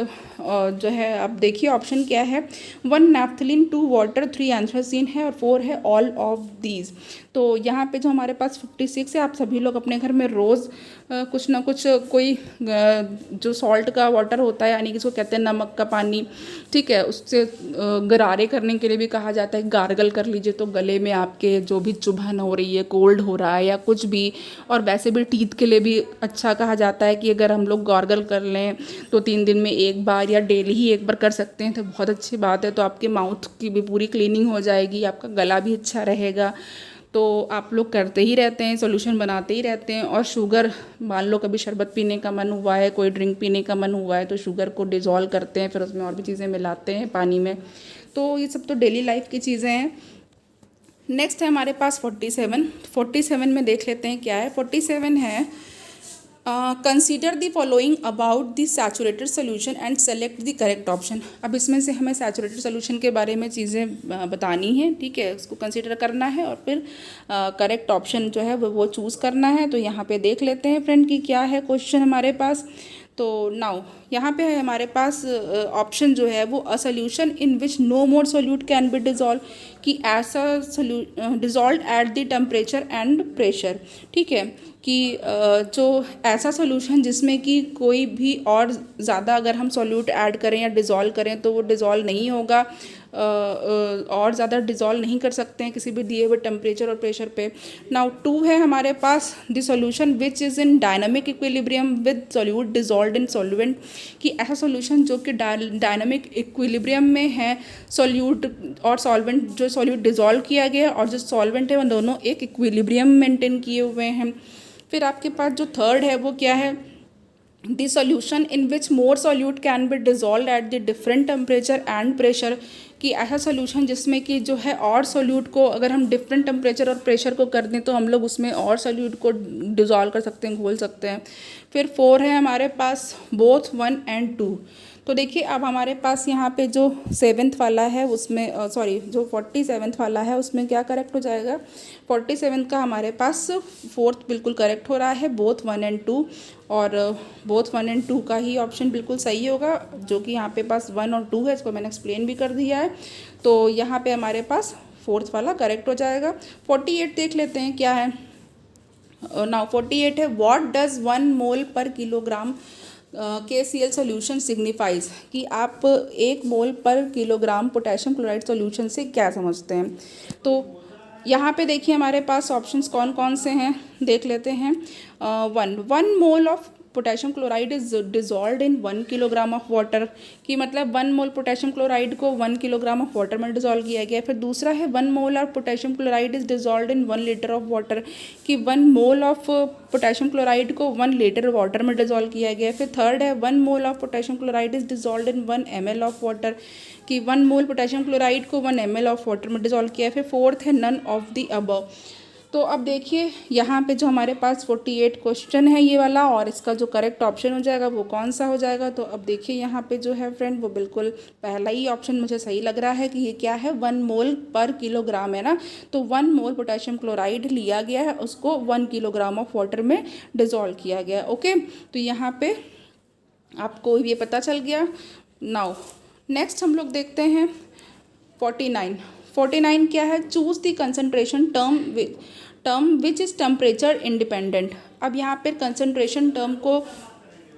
जो है आप देखिए ऑप्शन क्या है, 1 नैफ्थलीन, 2 वाटर, 3 एंथ्रासीन है, और 4 है ऑल ऑफ दीज। तो यहाँ पे जो हमारे पास 56 है, आप सभी लोग अपने घर में रोज़ कुछ ना कुछ कोई जो सॉल्ट का वाटर होता है, यानी कि इसको कहते हैं नमक का पानी, ठीक है, उससे गरारे करने के लिए भी कहा जाता है, गार्गल कर लीजिए तो गले में आपके जो भी चुभन हो रही है, कोल्ड हो रहा है या कुछ भी, और वैसे भी टीथ के लिए भी अच्छा कहा जाता है कि अगर हम लोग गार्गल कर लें तो 3 दिन में एक बार या डेली ही एक बार कर सकते हैं तो बहुत अच्छी बात है, तो आपके माउथ की भी पूरी क्लीनिंग हो जाएगी, आपका गला भी अच्छा रहेगा। तो आप लोग करते ही रहते हैं, सॉल्यूशन बनाते ही रहते हैं। और शुगर, मान लो कभी शरबत पीने का मन हुआ है, कोई ड्रिंक पीने का मन हुआ है, तो शुगर को डिज़ोल्व करते हैं, फिर उसमें और भी चीज़ें मिलाते हैं पानी में, तो ये सब तो डेली लाइफ की चीज़ें हैं। नेक्स्ट है हमारे पास 47 में देख लेते हैं क्या है। 47 है consider the following about the saturated solution and select the correct option. अब इसमें से हमें सैचुरेटेड सोल्यूशन के बारे में चीज़ें बतानी है, ठीक है, उसको कंसीडर करना है और फिर करेक्ट ऑप्शन जो है वो चूज़ करना है। तो यहाँ पे देख लेते हैं फ्रेंड कि क्या है क्वेश्चन हमारे पास। तो नाउ यहाँ पे है हमारे पास ऑप्शन जो है वो a solution in which no more solute can be dissolve, कि ऐसा dissolve at the temperature and pressure, ठीक है, कि जो ऐसा सोल्यूशन जिसमें कि कोई भी और ज़्यादा अगर हम सोल्यूट ऐड करें या डिज़ोल्व करें तो वो डिज़ोल्व नहीं होगा, और ज़्यादा डिज़ोल्व नहीं कर सकते हैं किसी भी दिए हुए टेम्परेचर और प्रेशर पे। नाउ 2 है हमारे पास the solution which is in dynamic equilibrium with solute dissolve in solvent, कि ऐसा सोल्यूशन जो कि डायनामिक इक्विलिब्रियम में है, सोल्यूट और सॉल्वेंट, जो सोल्यूट डिज़ोल्व किया गया और जो सॉल्वेंट है वो दोनों एक इक्विलिब्रियम मेंटेन किए हुए हैं। फिर आपके पास जो थर्ड है वो क्या है, the solution in which more solute can be dissolve at the different temperature and pressure, कि ऐसा सोल्यूशन जिसमें कि जो है और सोल्यूट को अगर हम डिफरेंट टेम्परेचर और प्रेशर को कर दें तो हम लोग उसमें और सोल्यूट को डिजॉल्व कर सकते हैं, घोल सकते हैं। फिर 4 है हमारे पास बोथ 1 and 2। तो देखिए अब हमारे पास यहाँ पे जो 7th वाला है उसमें सॉरी जो 47th वाला है उसमें क्या करेक्ट हो जाएगा, 47 का हमारे पास 4th बिल्कुल करेक्ट हो रहा है, बोथ 1 and 2, और बोथ 1 and 2 का ही ऑप्शन बिल्कुल सही होगा, जो कि यहाँ पे पास 1 और 2 है, इसको मैंने एक्सप्लेन भी कर दिया है। तो यहाँ पे हमारे पास 4th वाला करेक्ट हो जाएगा। 48 देख लेते हैं क्या है। नाउ 48 है, व्हाट डज 1 मोल पर किलोग्राम KCl सोल्यूशन सिग्निफाइज, कि आप 1 मोल पर किलोग्राम पोटेशियम क्लोराइड सोल्यूशन से क्या समझते हैं। तो यहाँ पे देखिए हमारे पास ऑप्शंस कौन कौन से हैं, देख लेते हैं। 1 mole of potassium chloride is dissolve in 1 kilogram of water, कि मतलब 1 मोल पोटेशियम क्लोराइड को 1 किलोग्राम ऑफ वाटर में डिजॉल्व किया गया। फिर दूसरा है 1 mole of potassium chloride is dissolve in 1 litre of water, कि 1 मोल ऑफ पोटेशियम क्लोराइड को 1 लीटर वाटर में डिजॉल्व किया गया। फिर थर्ड है 1 mole of potassium chloride is dissolve in 1 ml of water, कि 1 मोल पोटेशियम क्लोराइड को 1 ml ऑफ वाटर में डिजॉल्व किया। फिर फोर्थ है नन ऑफ द अबव। तो अब देखिए यहाँ पे जो हमारे पास 48 क्वेश्चन है ये वाला, और इसका जो करेक्ट ऑप्शन हो जाएगा वो कौन सा हो जाएगा। तो अब देखिए यहाँ पे जो है फ्रेंड वो बिल्कुल पहला ही ऑप्शन मुझे सही लग रहा है कि ये क्या है, 1 मोल पर किलोग्राम है ना। तो 1 मोल पोटेशियम क्लोराइड लिया गया है, उसको 1 किलोग्राम ऑफ वाटर में डिजॉल्व किया गया। ओके, तो यहाँ पे आपको ये पता चल गया। नाउ नेक्स्ट हम लोग देखते हैं 49 क्या है, choose the concentration term which is temperature independent. अब यहाँ पर कंसंट्रेशन टर्म को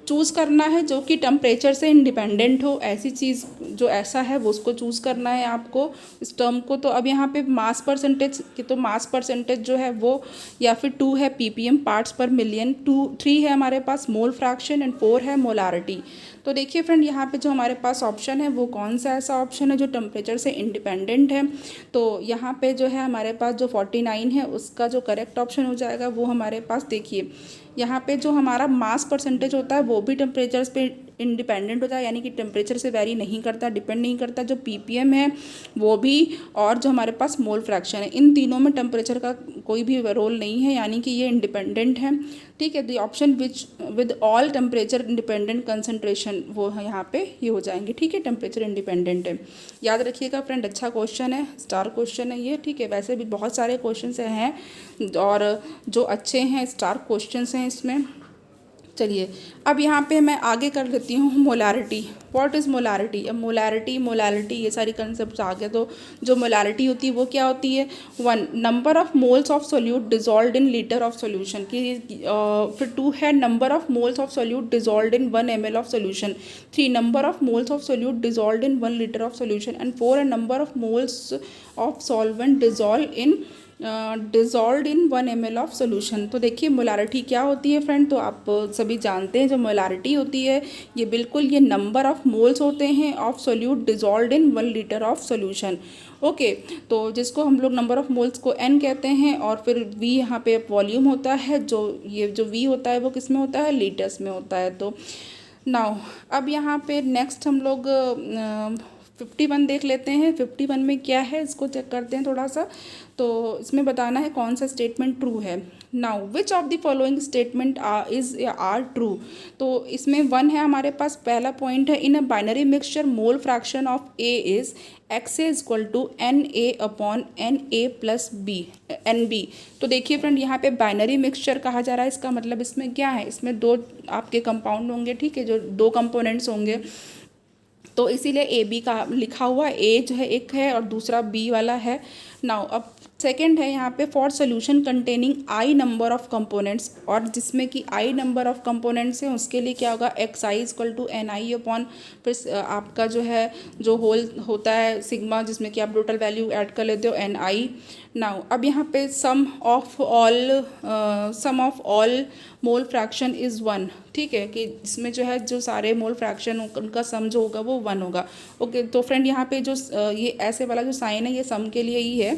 चूज़ करना है जो कि टेम्परेचर से इंडिपेंडेंट हो, ऐसी चीज़ जो ऐसा है वो उसको चूज़ करना है आपको इस टर्म को। तो अब यहाँ पे मास परसेंटेज की, तो मास परसेंटेज जो है वो या फिर 2 है ppm पार्ट्स पर मिलियन, 3 है हमारे पास मोल फ्रैक्शन एंड 4 है मोलारिटी। तो देखिए फ्रेंड यहाँ पे जो हमारे पास ऑप्शन है वो कौन सा ऐसा ऑप्शन है जो टेम्परेचर से इंडिपेंडेंट है। तो यहाँ पे जो है हमारे पास जो 49 है उसका जो करेक्ट ऑप्शन हो जाएगा वो हमारे पास देखिए यहाँ पे जो हमारा मास परसेंटेज होता है वो भी टेम्परेचर पे इंडिपेंडेंट होता है, यानी कि टेम्परेचर से वेरी नहीं करता, डिपेंड नहीं करता। जो ppm है वो भी, और जो हमारे पास मोल फ्रैक्शन है, इन तीनों में टेम्परेचर का कोई भी रोल नहीं है, यानी कि ये इंडिपेंडेंट है। ठीक है, the option which with all temperature independent concentration वो यहाँ पे ये हो जाएंगे। ठीक है, टेम्परेचर इंडिपेंडेंट है, याद रखिएगा फ्रेंड, अच्छा क्वेश्चन है, स्टार क्वेश्चन है ये। ठीक है, वैसे भी बहुत सारे क्वेश्चन हैं और जो अच्छे हैं स्टार क्वेश्चन हैं इसमें। चलिए अब यहाँ पे मैं आगे कर लेती हूँ मोलारिटी। What is molarity? अब मोलारिटी ये सारी कंसेप्ट आ गए। तो जो मोलारिटी होती है वो क्या होती है, 1 number of moles of solute dissolve in litre of solution की। फिर 2 है number of moles of solute dissolve in 1 ml of solution. 3 number of moles of solute dissolve in 1 litre of solution. And 4 है number of moles of solvent dissolve in 1 ml of solution. तो देखिए मोलारिटी क्या होती है फ्रेंड, तो आप सभी जानते हैं जो मोलारिटी होती है ये बिल्कुल ये नंबर ऑफ मोल्स होते हैं of solute dissolve in 1 litre of solution. Okay, तो जिसको हम लोग नंबर ऑफ मोल्स को n कहते हैं, और फिर v यहाँ पे वॉल्यूम होता है, जो ये जो v होता है वो किस में होता है, लीटर्स में होता है। तो नाउ अब यहाँ पे नेक्स्ट हम लोग 51 देख लेते हैं। 51 में क्या है इसको चेक करते हैं थोड़ा सा। तो इसमें बताना है कौन सा स्टेटमेंट ट्रू है। Now which of the following statement are true. तो इसमें वन है हमारे पास, पहला पॉइंट है in a binary mixture mole fraction of A is X is equal to N A upon N A plus B N B. तो देखिए फ्रेंड, यहाँ पे बाइनरी मिक्सचर कहा जा रहा है, इसका मतलब इसमें क्या है, इसमें दो आपके कंपाउंड होंगे, ठीक है, जो दो कंपोनेंट्स होंगे, तो इसीलिए ए बी का लिखा हुआ, ए जो है एक है और दूसरा बी वाला है। नाउ अब सेकेंड है यहाँ पे for solution containing I number of components, और जिसमें कि आई नंबर ऑफ कंपोनेंट्स हैं उसके लिए क्या होगा, x i equal to n i upon फिर आपका जो है जो होल होता है सिग्मा, जिसमें कि आप टोटल वैल्यू ऐड कर लेते हो एन आई। नाउ अब यहाँ पे sum of all mole fraction is one, ठीक है, कि इसमें जो है जो सारे मोल फ्रैक्शन उनका सम जो होगा वो वन होगा। ओके, तो फ्रेंड यहाँ पे जो ये ऐसे वाला जो साइन है ये सम के लिए ही है,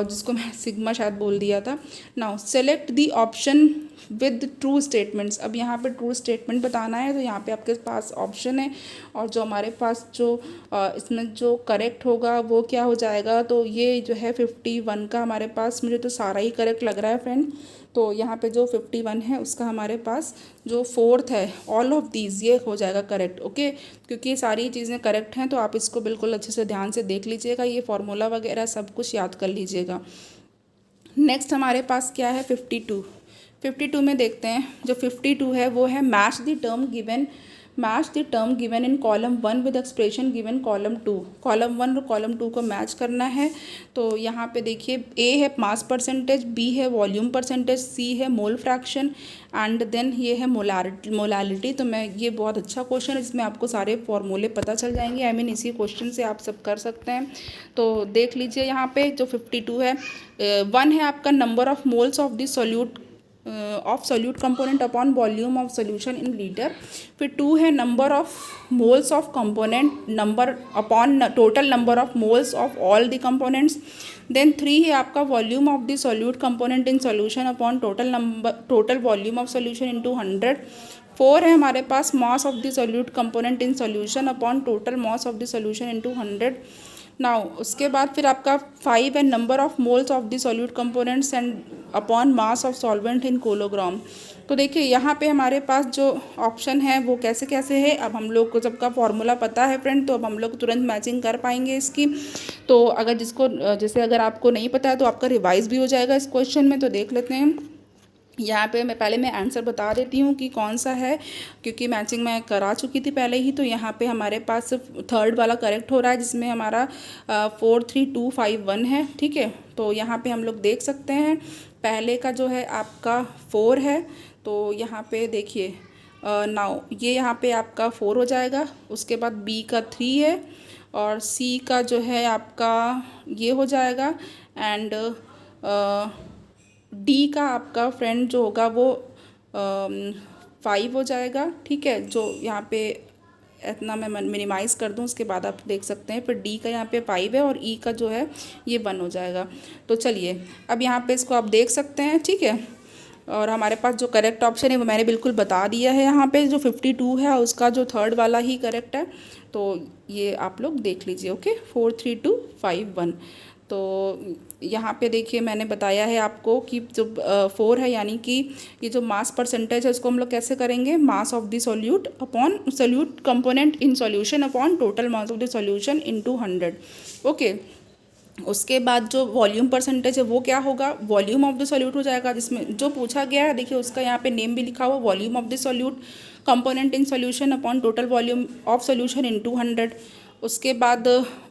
जिसको मैं सिग्मा शायद बोल दिया था। Now select the option with true statements. अब यहाँ पे ट्रू स्टेटमेंट बताना है, तो यहाँ पे आपके पास ऑप्शन है, और जो हमारे पास जो इसमें जो करेक्ट होगा वो क्या हो जाएगा, तो ये जो है 51 का हमारे पास, मुझे तो सारा ही करेक्ट लग रहा है फ्रेंड। तो यहाँ पे जो 51 है उसका हमारे पास जो फोर्थ है ऑल ऑफ दीज, ये हो जाएगा करेक्ट। ओके, क्योंकि ये सारी चीज़ें करेक्ट हैं, तो आप इसको बिल्कुल अच्छे से ध्यान से देख लीजिएगा, ये फार्मूला वगैरह सब कुछ याद कर लीजिएगा। नेक्स्ट हमारे पास क्या है 52 में देखते हैं, जो 52 है वो है match the term given in column 1 with expression given column 2। Column 1 और कॉलम 2 को मैच करना है। तो यहाँ पे देखिए ए है मास परसेंटेज, बी है वॉल्यूम परसेंटेज, सी है मोल फ्रैक्शन, एंड देन ये है मोलालिटी। तो मैं ये बहुत अच्छा क्वेश्चन है जिसमें आपको सारे फॉर्मूले पता चल जाएंगे, आई मीन इसी क्वेश्चन से आप सब कर सकते हैं। तो देख लीजिए यहाँ पे जो 52 है, वन है आपका number of moles of the solute component upon volume of solution in litre. फिर टू है number of moles of component number upon total number of moles of all the components. Then three है आपका volume of the solute component in solution upon total volume of solution into 100। Four है हमारे पास mass of the solute component in solution upon total mass of the solution into 100। Now उसके बाद फिर आपका 5 है number of moles of the solute components and upon mass of solvent in kilogram. तो देखिए यहाँ पे हमारे पास जो ऑप्शन है वो कैसे कैसे है, अब हम लोग को सबका फॉर्मूला पता है फ्रेंड, तो अब हम लोग तुरंत मैचिंग कर पाएंगे इसकी। तो अगर जिसको जैसे अगर आपको नहीं पता है तो आपका रिवाइज भी हो जाएगा इस क्वेश्चन में। तो देख लेते हैं, यहाँ पे मैं आंसर बता देती हूँ कि कौन सा है, क्योंकि मैचिंग मैं करा चुकी थी पहले ही। तो यहाँ पे हमारे पास थर्ड वाला करेक्ट हो रहा है, जिसमें हमारा 43251 है, ठीक है। तो यहाँ पे हम लोग देख सकते हैं पहले का जो है आपका 4 है, तो यहाँ पे देखिए नाउ ये यहाँ पे आपका 4 हो जाएगा। उसके बाद बी का 3 है, और सी का जो है आपका ये हो जाएगा, एंड डी का आपका फ्रेंड जो होगा वो 5 हो जाएगा, ठीक है। जो यहाँ पे इतना मैं मिनिमाइज़ कर दूँ उसके बाद आप देख सकते हैं, फिर डी का यहाँ पे 5 है और ई का जो है ये 1 हो जाएगा। तो चलिए अब यहाँ पे इसको आप देख सकते हैं, ठीक है। और हमारे पास जो करेक्ट ऑप्शन है वो मैंने बिल्कुल बता दिया है, यहाँ पे जो 52 है उसका जो थर्ड वाला ही करेक्ट है। तो ये आप लोग देख लीजिए, ओके 43251। तो यहाँ पे देखिए मैंने बताया है आपको कि जो 4 है, यानी कि ये जो मास परसेंटेज है उसको हम लोग कैसे करेंगे, मास of the solute upon solute component in solution upon total mass of the solution into 100। Okay, उसके बाद जो वॉल्यूम परसेंटेज है वो क्या होगा, वॉल्यूम ऑफ द सॉल्यूट हो जाएगा, जिसमें जो पूछा गया है देखिए उसका यहाँ पे नेम भी लिखा हुआ, volume of the solute component in solution upon total volume of solution into 100। उसके बाद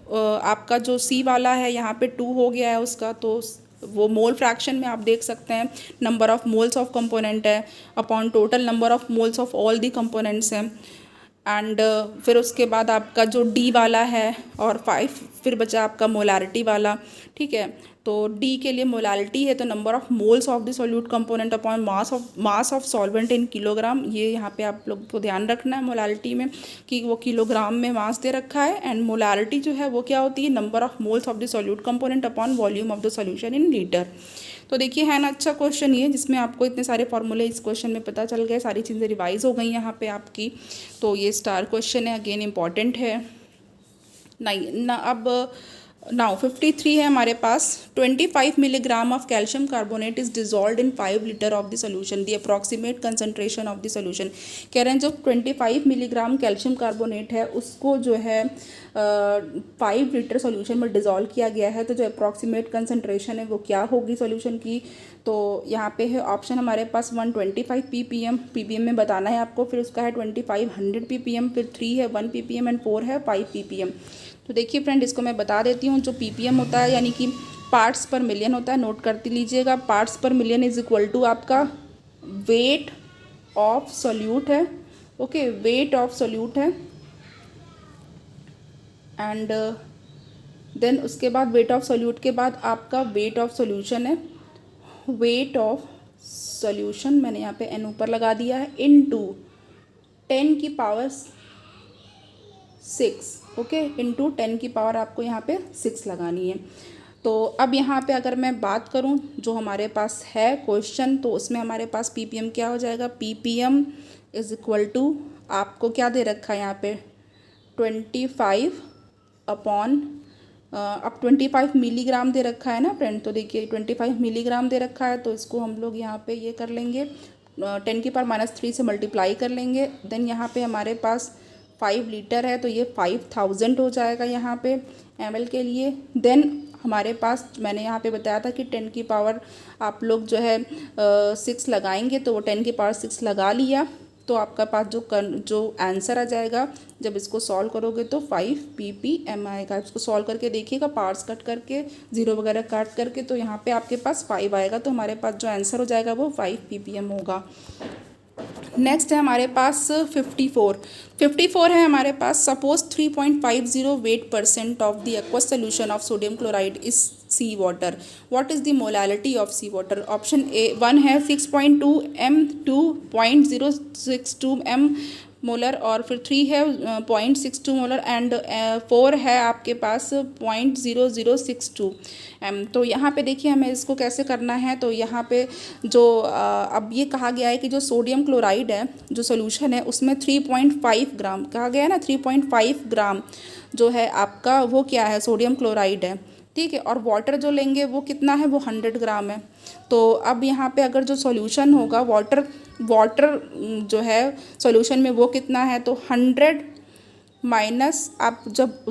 आपका जो सी वाला है यहाँ पे 2 हो गया है उसका, तो वो मोल फ्रैक्शन में आप देख सकते हैं number of moles of component है upon total number of moles of all the components हैं। एंड फिर उसके बाद आपका जो डी वाला है और 5 फिर बचा आपका मोलारिटी वाला, ठीक है। तो डी के लिए मोलारिटी है तो number of moles of the solute component upon mass of solvent in kilogram. ये यहाँ पे आप लोग को ध्यान रखना है मोलारिटी में कि वो किलोग्राम में मास दे रखा है, एंड मोलारिटी जो है वो क्या होती है, number of moles of the solute component upon volume of the solution in litre. तो देखिए है ना अच्छा क्वेश्चन ये, जिसमें आपको इतने सारे फॉर्मूले इस क्वेश्चन में पता चल गए, सारी चीज़ें रिवाइज हो गई यहाँ पे आपकी। तो ये स्टार क्वेश्चन है, अगेन इम्पॉर्टेंट है नहीं ना। अब नाउ 53 है हमारे पास। 25 milligram of calcium carbonate is dissolve in 5 litre of the solution, the approximate concentration of the solution. कह रहे हैं जो 25 मिलीग्राम कैल्शियम कार्बोनेट है उसको जो है 5 लीटर सोल्यूशन में डिजॉल्व किया गया है, तो जो अप्रॉक्सीमेट कंसंट्रेशन है वो क्या होगी सोल्यूशन की। तो यहाँ पे है ऑप्शन हमारे पास 125 ppm में बताना है आपको, फिर उसका है 2500 ppm, फिर 3 है 1 ppm एंड 4 है 5 ppm। तो देखिए फ्रेंड, इसको मैं बता देती हूँ। जो ppm होता है यानी कि पार्ट्स पर मिलियन होता है, नोट करते लीजिएगा। पार्ट्स पर मिलियन इज इक्वल टू आपका वेट ऑफ सोल्यूट है। ओके, वेट ऑफ सोल्यूट है एंड देन उसके बाद वेट ऑफ सोल्यूट के बाद आपका वेट ऑफ सोल्यूशन है। वेट ऑफ सोल्यूशन मैंने यहाँ पे n ऊपर लगा दिया है, इनटू 10 की पावर 6। ओके, इनटू 10 की पावर आपको यहाँ पे 6 लगानी है। तो अब यहाँ पे अगर मैं बात करूँ जो हमारे पास है क्वेश्चन, तो उसमें हमारे पास ppm क्या हो जाएगा, ppm इज इक्वल टू आपको क्या दे रखा है यहाँ पे 25 अपॉन अब 25 मिलीग्राम दे रखा है ना फ्रेंड। तो देखिए 25 मिलीग्राम दे रखा है, तो इसको हम लोग यहाँ पे ये कर लेंगे 10 की पावर -3 से मल्टीप्लाई कर लेंगे। देन यहाँ पे हमारे पास 5 लीटर है, तो ये 5000 हो जाएगा यहाँ पे ml के लिए। देन हमारे पास मैंने यहाँ पे बताया था कि 10 की पावर आप लोग जो है 6 लगाएंगे, तो वो 10 की पावर 6 लगा लिया, तो आपका पास जो आंसर आ जाएगा जब इसको सॉल्व करोगे तो 5 ppm आएगा। इसको सॉल्व करके देखिएगा, पार्ट्स कट करके जीरो वगैरह काट करके, तो यहाँ पे आपके पास 5 आएगा। तो हमारे पास जो आंसर हो जाएगा वो 5 ppm होगा। नेक्स्ट है हमारे पास 54 है हमारे पास। Suppose 3.50 weight percent of the aqueous solution of sodium chloride is sea water, what is the molality of sea water. Option A 1 है 6.2 m, 2.062 m मोलर, और फिर 3 है 0.62 मोलर एंड 4 है आपके पास 0.0062 m। तो यहाँ पे देखिए हमें इसको कैसे करना है। तो यहाँ पे जो अब ये कहा गया है कि जो सोडियम क्लोराइड है जो सोल्यूशन है उसमें 3.5 ग्राम कहा गया है ना, 3.5 ग्राम जो है आपका वो क्या है, सोडियम क्लोराइड है, ठीक है। और वाटर जो लेंगे वो कितना है, वो 100 ग्राम है। तो अब यहाँ पे अगर जो सॉल्यूशन होगा वाटर जो है सॉल्यूशन में वो कितना है, तो 100 माइनस आप जब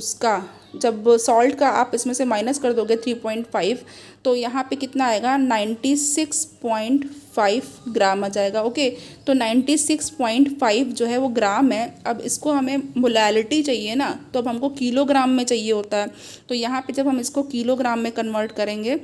सॉल्ट का आप इसमें से माइनस कर दोगे 3.5, तो यहाँ पे कितना आएगा 96.5 ग्राम आ जाएगा। ओके, तो 96.5 जो है वो ग्राम है। अब इसको हमें मोलालिटी चाहिए ना, तो अब हमको किलोग्राम में चाहिए होता है। तो यहाँ पे जब हम इसको किलोग्राम में कन्वर्ट करेंगे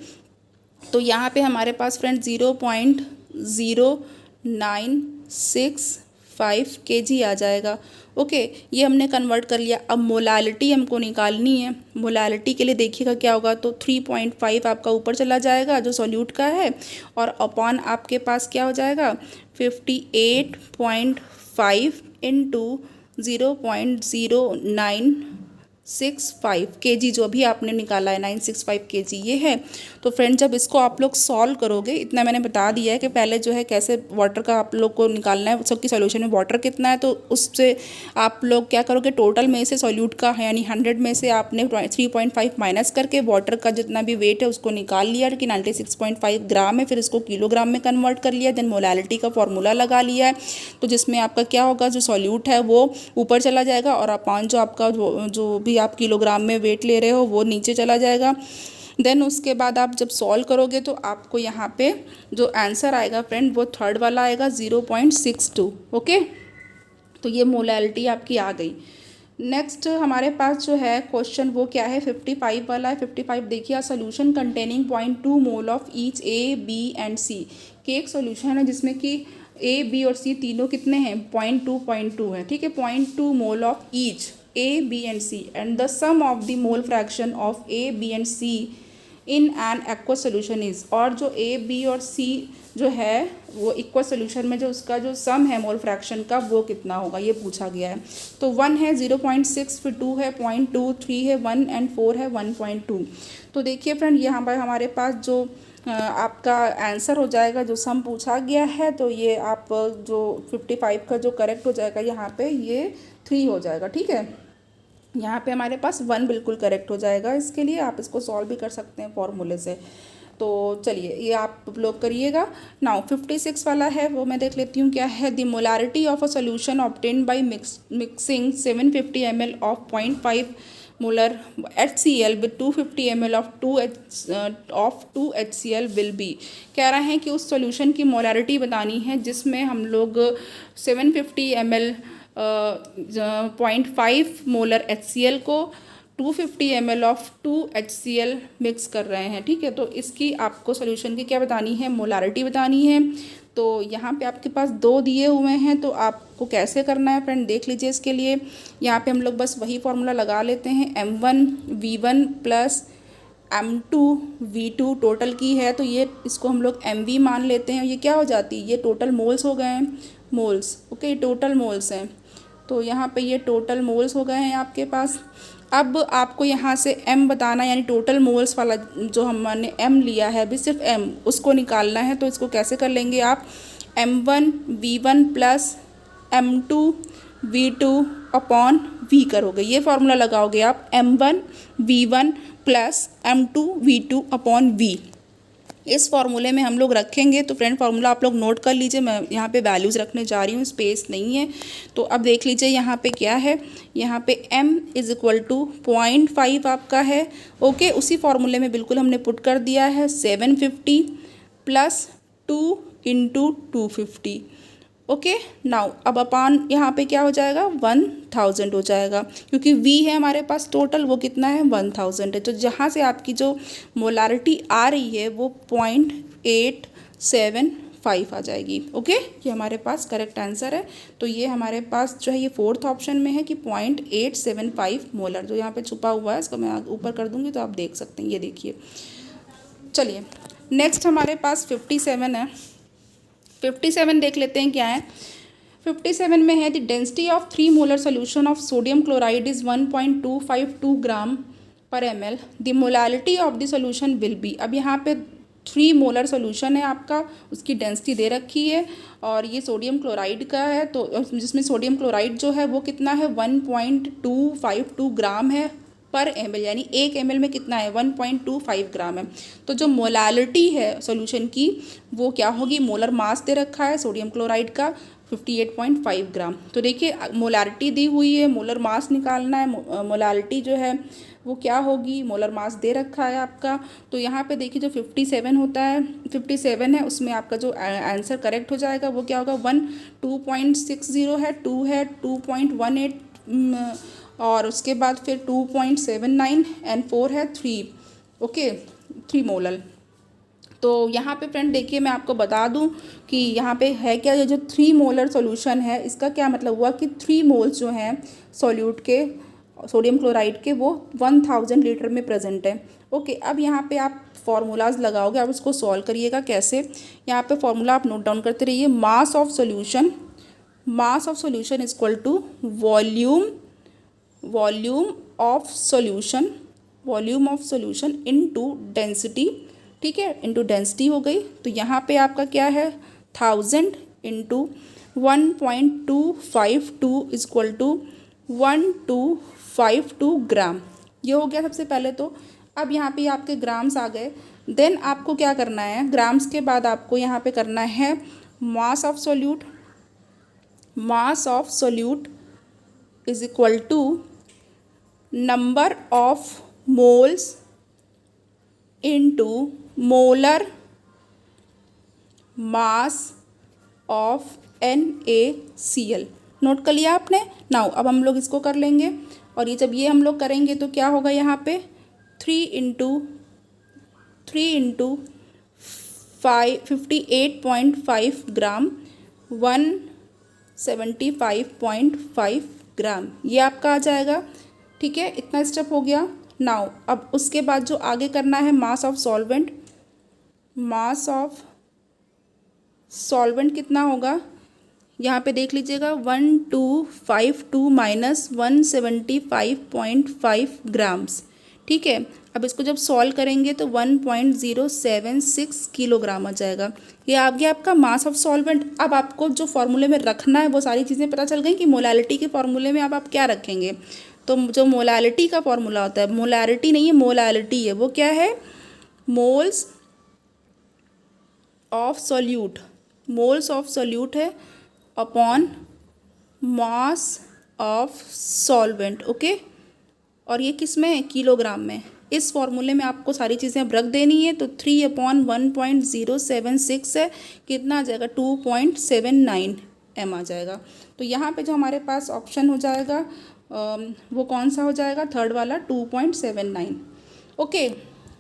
तो यहाँ पे हमारे पास फ्रेंड 0.0965 kg आ जाएगा। ओके, ये हमने कन्वर्ट कर लिया। अब मोलालिटी हमको निकालनी है। मोलालिटी के लिए देखिएगा क्या होगा, तो 3.5 आपका ऊपर चला जाएगा जो सॉल्यूट का है, और अपॉन आपके पास क्या हो जाएगा 58.5 इंटू 0.0965 kg जो अभी आपने निकाला है 965 kg ये है। तो फ्रेंड जब इसको आप लोग सॉल्व करोगे, इतना मैंने बता दिया है कि पहले जो है कैसे वाटर का आप लोग को निकालना है, सबकी सॉल्यूशन में वाटर कितना है, तो उससे आप लोग क्या करोगे, टोटल में से सॉल्यूट का यानी 100 में से आपने 3.5 माइनस करके वाटर का जितना भी वेट है उसको निकाल लिया कि 96.5 ग्राम है, फिर इसको किलोग्राम में कन्वर्ट कर लिया, देन मोलालिटी का फॉर्मूला लगा लिया है। तो जिसमें आपका क्या होगा, जो सॉल्यूट है वो ऊपर चला जाएगा और अपॉन जो आपका जो भी आप किलोग्राम में वेट ले रहे हो वो नीचे चला जाएगा। देन उसके बाद आप जब सॉल्व करोगे तो आपको यहाँ पे जो आंसर आएगा फ्रेंड वो थर्ड वाला आएगा 0.62। ओके, तो ये मोलालिटी आपकी आ गई। नेक्स्ट हमारे पास जो है क्वेश्चन वो क्या है 55 वाला है। 55 देखिए, a solution containing 0.2 mole of each A B and C, कि एक सोल्यूशन है जिसमें कि ए बी और सी तीनों कितने हैं 0.2 है, ठीक है, 0.2 mole of each A, B and C and the sum of the mole fraction of A, B and C in an aqueous solution is, और जो A, B और C जो है वो इक्वस सोल्यूशन में जो उसका जो सम है मोल फ्रैक्शन का वो कितना होगा ये पूछा गया है। तो 1 है 0.6, फिर 2 है 0.2, 3 है 1 एंड 4 है 1.2। तो देखिए फ्रेंड यहाँ पर हमारे पास जो आपका आंसर हो जाएगा जो सम पूछा गया है, तो ये आप जो 55 का जो करेक्ट हो जाएगा यहाँ पे ये 3 हो जाएगा, ठीक है। यहाँ पे हमारे पास 1 बिल्कुल करेक्ट हो जाएगा। इसके लिए आप इसको सॉल्व भी कर सकते हैं फॉर्मूले से। तो चलिए ये आप लोग करिएगा। नाउ 56 वाला है वो मैं देख लेती हूँ क्या है। The molarity of a solution obtained by mixing 750 ml of 0.5 molar HCl with 250 ml of 2 HCl will be. कह रहे हैं कि उस सॉल्यूशन की मोलारिटी बतानी है जिसमें हम लोग 750 ml 0.5 मोलर HCl को 250 ml ऑफ 2 HCl मिक्स कर रहे हैं। ठीक है, तो इसकी आपको सोल्यूशन की क्या बतानी है, मोलारिटी बतानी है। तो यहाँ पे आपके पास 2 दिए हुए हैं, तो आपको कैसे करना है फ्रेंड देख लीजिए। इसके लिए यहाँ पे हम लोग बस वही फॉर्मूला लगा लेते हैं, M1V1 प्लस M2V2 टोटल की है, तो ये इसको हम लोग MV मान लेते हैं। ये क्या हो जाती है, ये टोटल मोल्स हो गए हैं, मोल्स। ओके, टोटल मोल्स हैं, तो यहाँ पे ये टोटल मोल्स हो गए हैं आपके पास। अब आपको यहाँ से M बताना, यानी टोटल मोल्स वाला जो हमने M लिया है अभी सिर्फ M, उसको निकालना है। तो इसको कैसे कर लेंगे आप, M1V1 plus M2V2 upon V करोगे, ये फार्मूला लगाओगे आप, M1V1 plus M2V2 upon V। इस फार्मूले में हम लोग रखेंगे। तो फ्रेंड फार्मूला आप लोग नोट कर लीजिए, मैं यहाँ पे वैल्यूज़ रखने जा रही हूँ, स्पेस नहीं है। तो अब देख लीजिए यहाँ पे क्या है, यहाँ पे m इज़ इक्वल टू 0.5 आपका है। ओके, उसी फार्मूले में बिल्कुल हमने पुट कर दिया है 750 प्लस 2 इंटू 250। ओके, नाउ अब अपान यहाँ पे क्या हो जाएगा, 1000 हो जाएगा, क्योंकि V है हमारे पास टोटल, वो कितना है 1000 है। तो जहाँ से आपकी जो मोलारिटी आ रही है वो 0.875 आ जाएगी। ओके, ये हमारे पास करेक्ट आंसर है। तो ये हमारे पास जो है ये 4th ऑप्शन में है कि 0.875 मोलर, जो यहाँ पे छुपा हुआ है इसको मैं ऊपर कर दूँगी तो आप देख सकते हैं। ये देखिए, चलिए नेक्स्ट हमारे पास 57 है। 57 देख लेते हैं क्या है। 57 में है the density of 3 molar solution of sodium chloride is 1.252 ग्राम पर ml। The molarity of the solution will be. अब यहाँ पे 3 मोलर सोल्यूशन है आपका, उसकी डेंसिटी दे रखी है और ये सोडियम क्लोराइड का है, तो जिसमें सोडियम क्लोराइड जो है वो कितना है 1.252 ग्राम है पर ml, यानी 1 ml में कितना है 1.25 ग्राम है। तो जो मोलालिटी है सॉल्यूशन की वो क्या होगी, मोलर मास दे रखा है सोडियम क्लोराइड का 58.5 ग्राम। तो देखिए मोलारिटी दी हुई है, मोलर मास निकालना है। मोलालिटी जो है वो क्या होगी, मोलर मास दे रखा है आपका। तो यहाँ पे देखिए जो 57 होता है, 57 है, उसमें आपका जो आंसर करेक्ट हो जाएगा वो क्या होगा, 2.60 है, 2 है, 2.18 और उसके बाद फिर 2.79 एंड 4 है 3। Okay, 3 molar. तो यहाँ पे फ्रेंड देखिए मैं आपको बता दूँ कि यहाँ पे है क्या, ये जो 3 मोलर सॉल्यूशन है इसका क्या मतलब हुआ कि 3 मोल्स जो हैं सॉल्यूट के सोडियम क्लोराइड के वो 1000 लीटर में प्रेजेंट है। ओके, अब यहाँ पे आप फार्मूलाज लगाओगे, आप उसको सॉल्व करिएगा कैसे। यहाँ पे फार्मूला आप नोट डाउन करते रहिए। Mass of solution is equal to volume of solution into density. ठीक है, इनटू डेंसिटी हो गई। तो यहाँ पे आपका क्या है 1000 इंटू 1.252 इज इक्वल टू 1252 ग्राम। ये हो गया सबसे पहले। तो अब यहाँ पे आपके ग्राम्स आ गए। देन आपको क्या करना है, ग्राम्स के बाद आपको यहाँ पे करना है mass of solute is equal to number of moles into molar mass of NaCl। Note कर लिया आपने। नाउ अब हम लोग इसको कर लेंगे, और ये जब ये हम लोग करेंगे तो क्या होगा यहाँ पे 3 इंटू 58.5 ग्राम 175.5 ग्राम, ये आपका आ जाएगा। ठीक है, इतना स्टेप हो गया। नाउ अब उसके बाद जो आगे करना है मास ऑफ सॉल्वेंट कितना होगा, यहाँ पे देख लीजिएगा 1252 माइनस 175.5 ग्राम्स। ठीक है, अब इसको जब सॉल्व करेंगे तो 1.076 किलोग्राम आ जाएगा। ये आ गया आपका मास ऑफ सॉल्वेंट। अब आपको जो फॉर्मूले में रखना है वो सारी चीज़ें पता चल गई कि मोलालिटी के फॉर्मूले में अब आप क्या रखेंगे। तो जो मोलैलिटी का फॉर्मूला होता है, मोलैरिटी नहीं है मोलैलिटी है, वो क्या है, moles of solute, moles of solute है upon mass of solvent. Okay, और ये किस में है, किलोग्राम में। इस फॉर्मूले में आपको सारी चीज़ें अब रख देनी है। तो 3/1.076 है, कितना आ जाएगा, 2.79 m आ जाएगा। तो यहाँ पे जो हमारे पास ऑप्शन हो जाएगा वो कौन सा हो जाएगा, थर्ड वाला 2.79। ओके,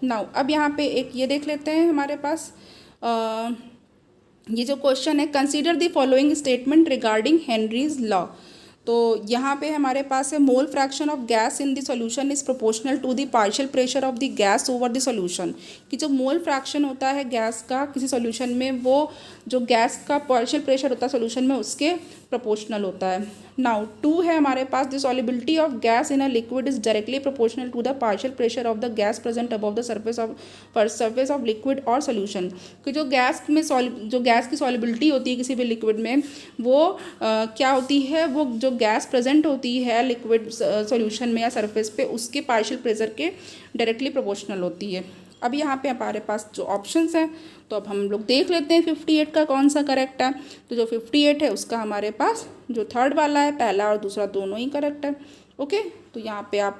नाउ अब यहाँ पे एक ये देख लेते हैं हमारे पास ये जो क्वेश्चन है, consider the following statement regarding Henry's law. तो यहाँ पे हमारे पास है mole fraction of gas in the solution is proportional to the partial pressure of the gas over the solution. कि जो मोल फ्रैक्शन होता है गैस का किसी सॉल्यूशन में, वो जो गैस का पार्शियल प्रेशर होता है सॉल्यूशन में उसके प्रोपोर्शनल होता है। नाउ 2 है हमारे पास, the solubility of gas in a liquid is directly proportional to the partial pressure of the gas present above the surface of liquid और सॉल्यूशन। कि जो गैस में जो गैस की सॉलिबिलिटी होती है किसी भी लिक्विड में, वो क्या होती है, वो जो गैस प्रेजेंट होती है लिक्विड सॉल्यूशन में या सरफेस पे, उसके पार्शियल प्रेशर के डायरेक्टली प्रोपोर्शनल होती है। अब यहाँ पे हमारे पास जो ऑप्शंस हैं, तो अब हम लोग देख लेते हैं 58 का कौन सा करेक्ट है। तो जो 58 है उसका हमारे पास जो थर्ड वाला है, पहला और दूसरा दोनों ही करेक्ट है। ओके, तो यहाँ पे आप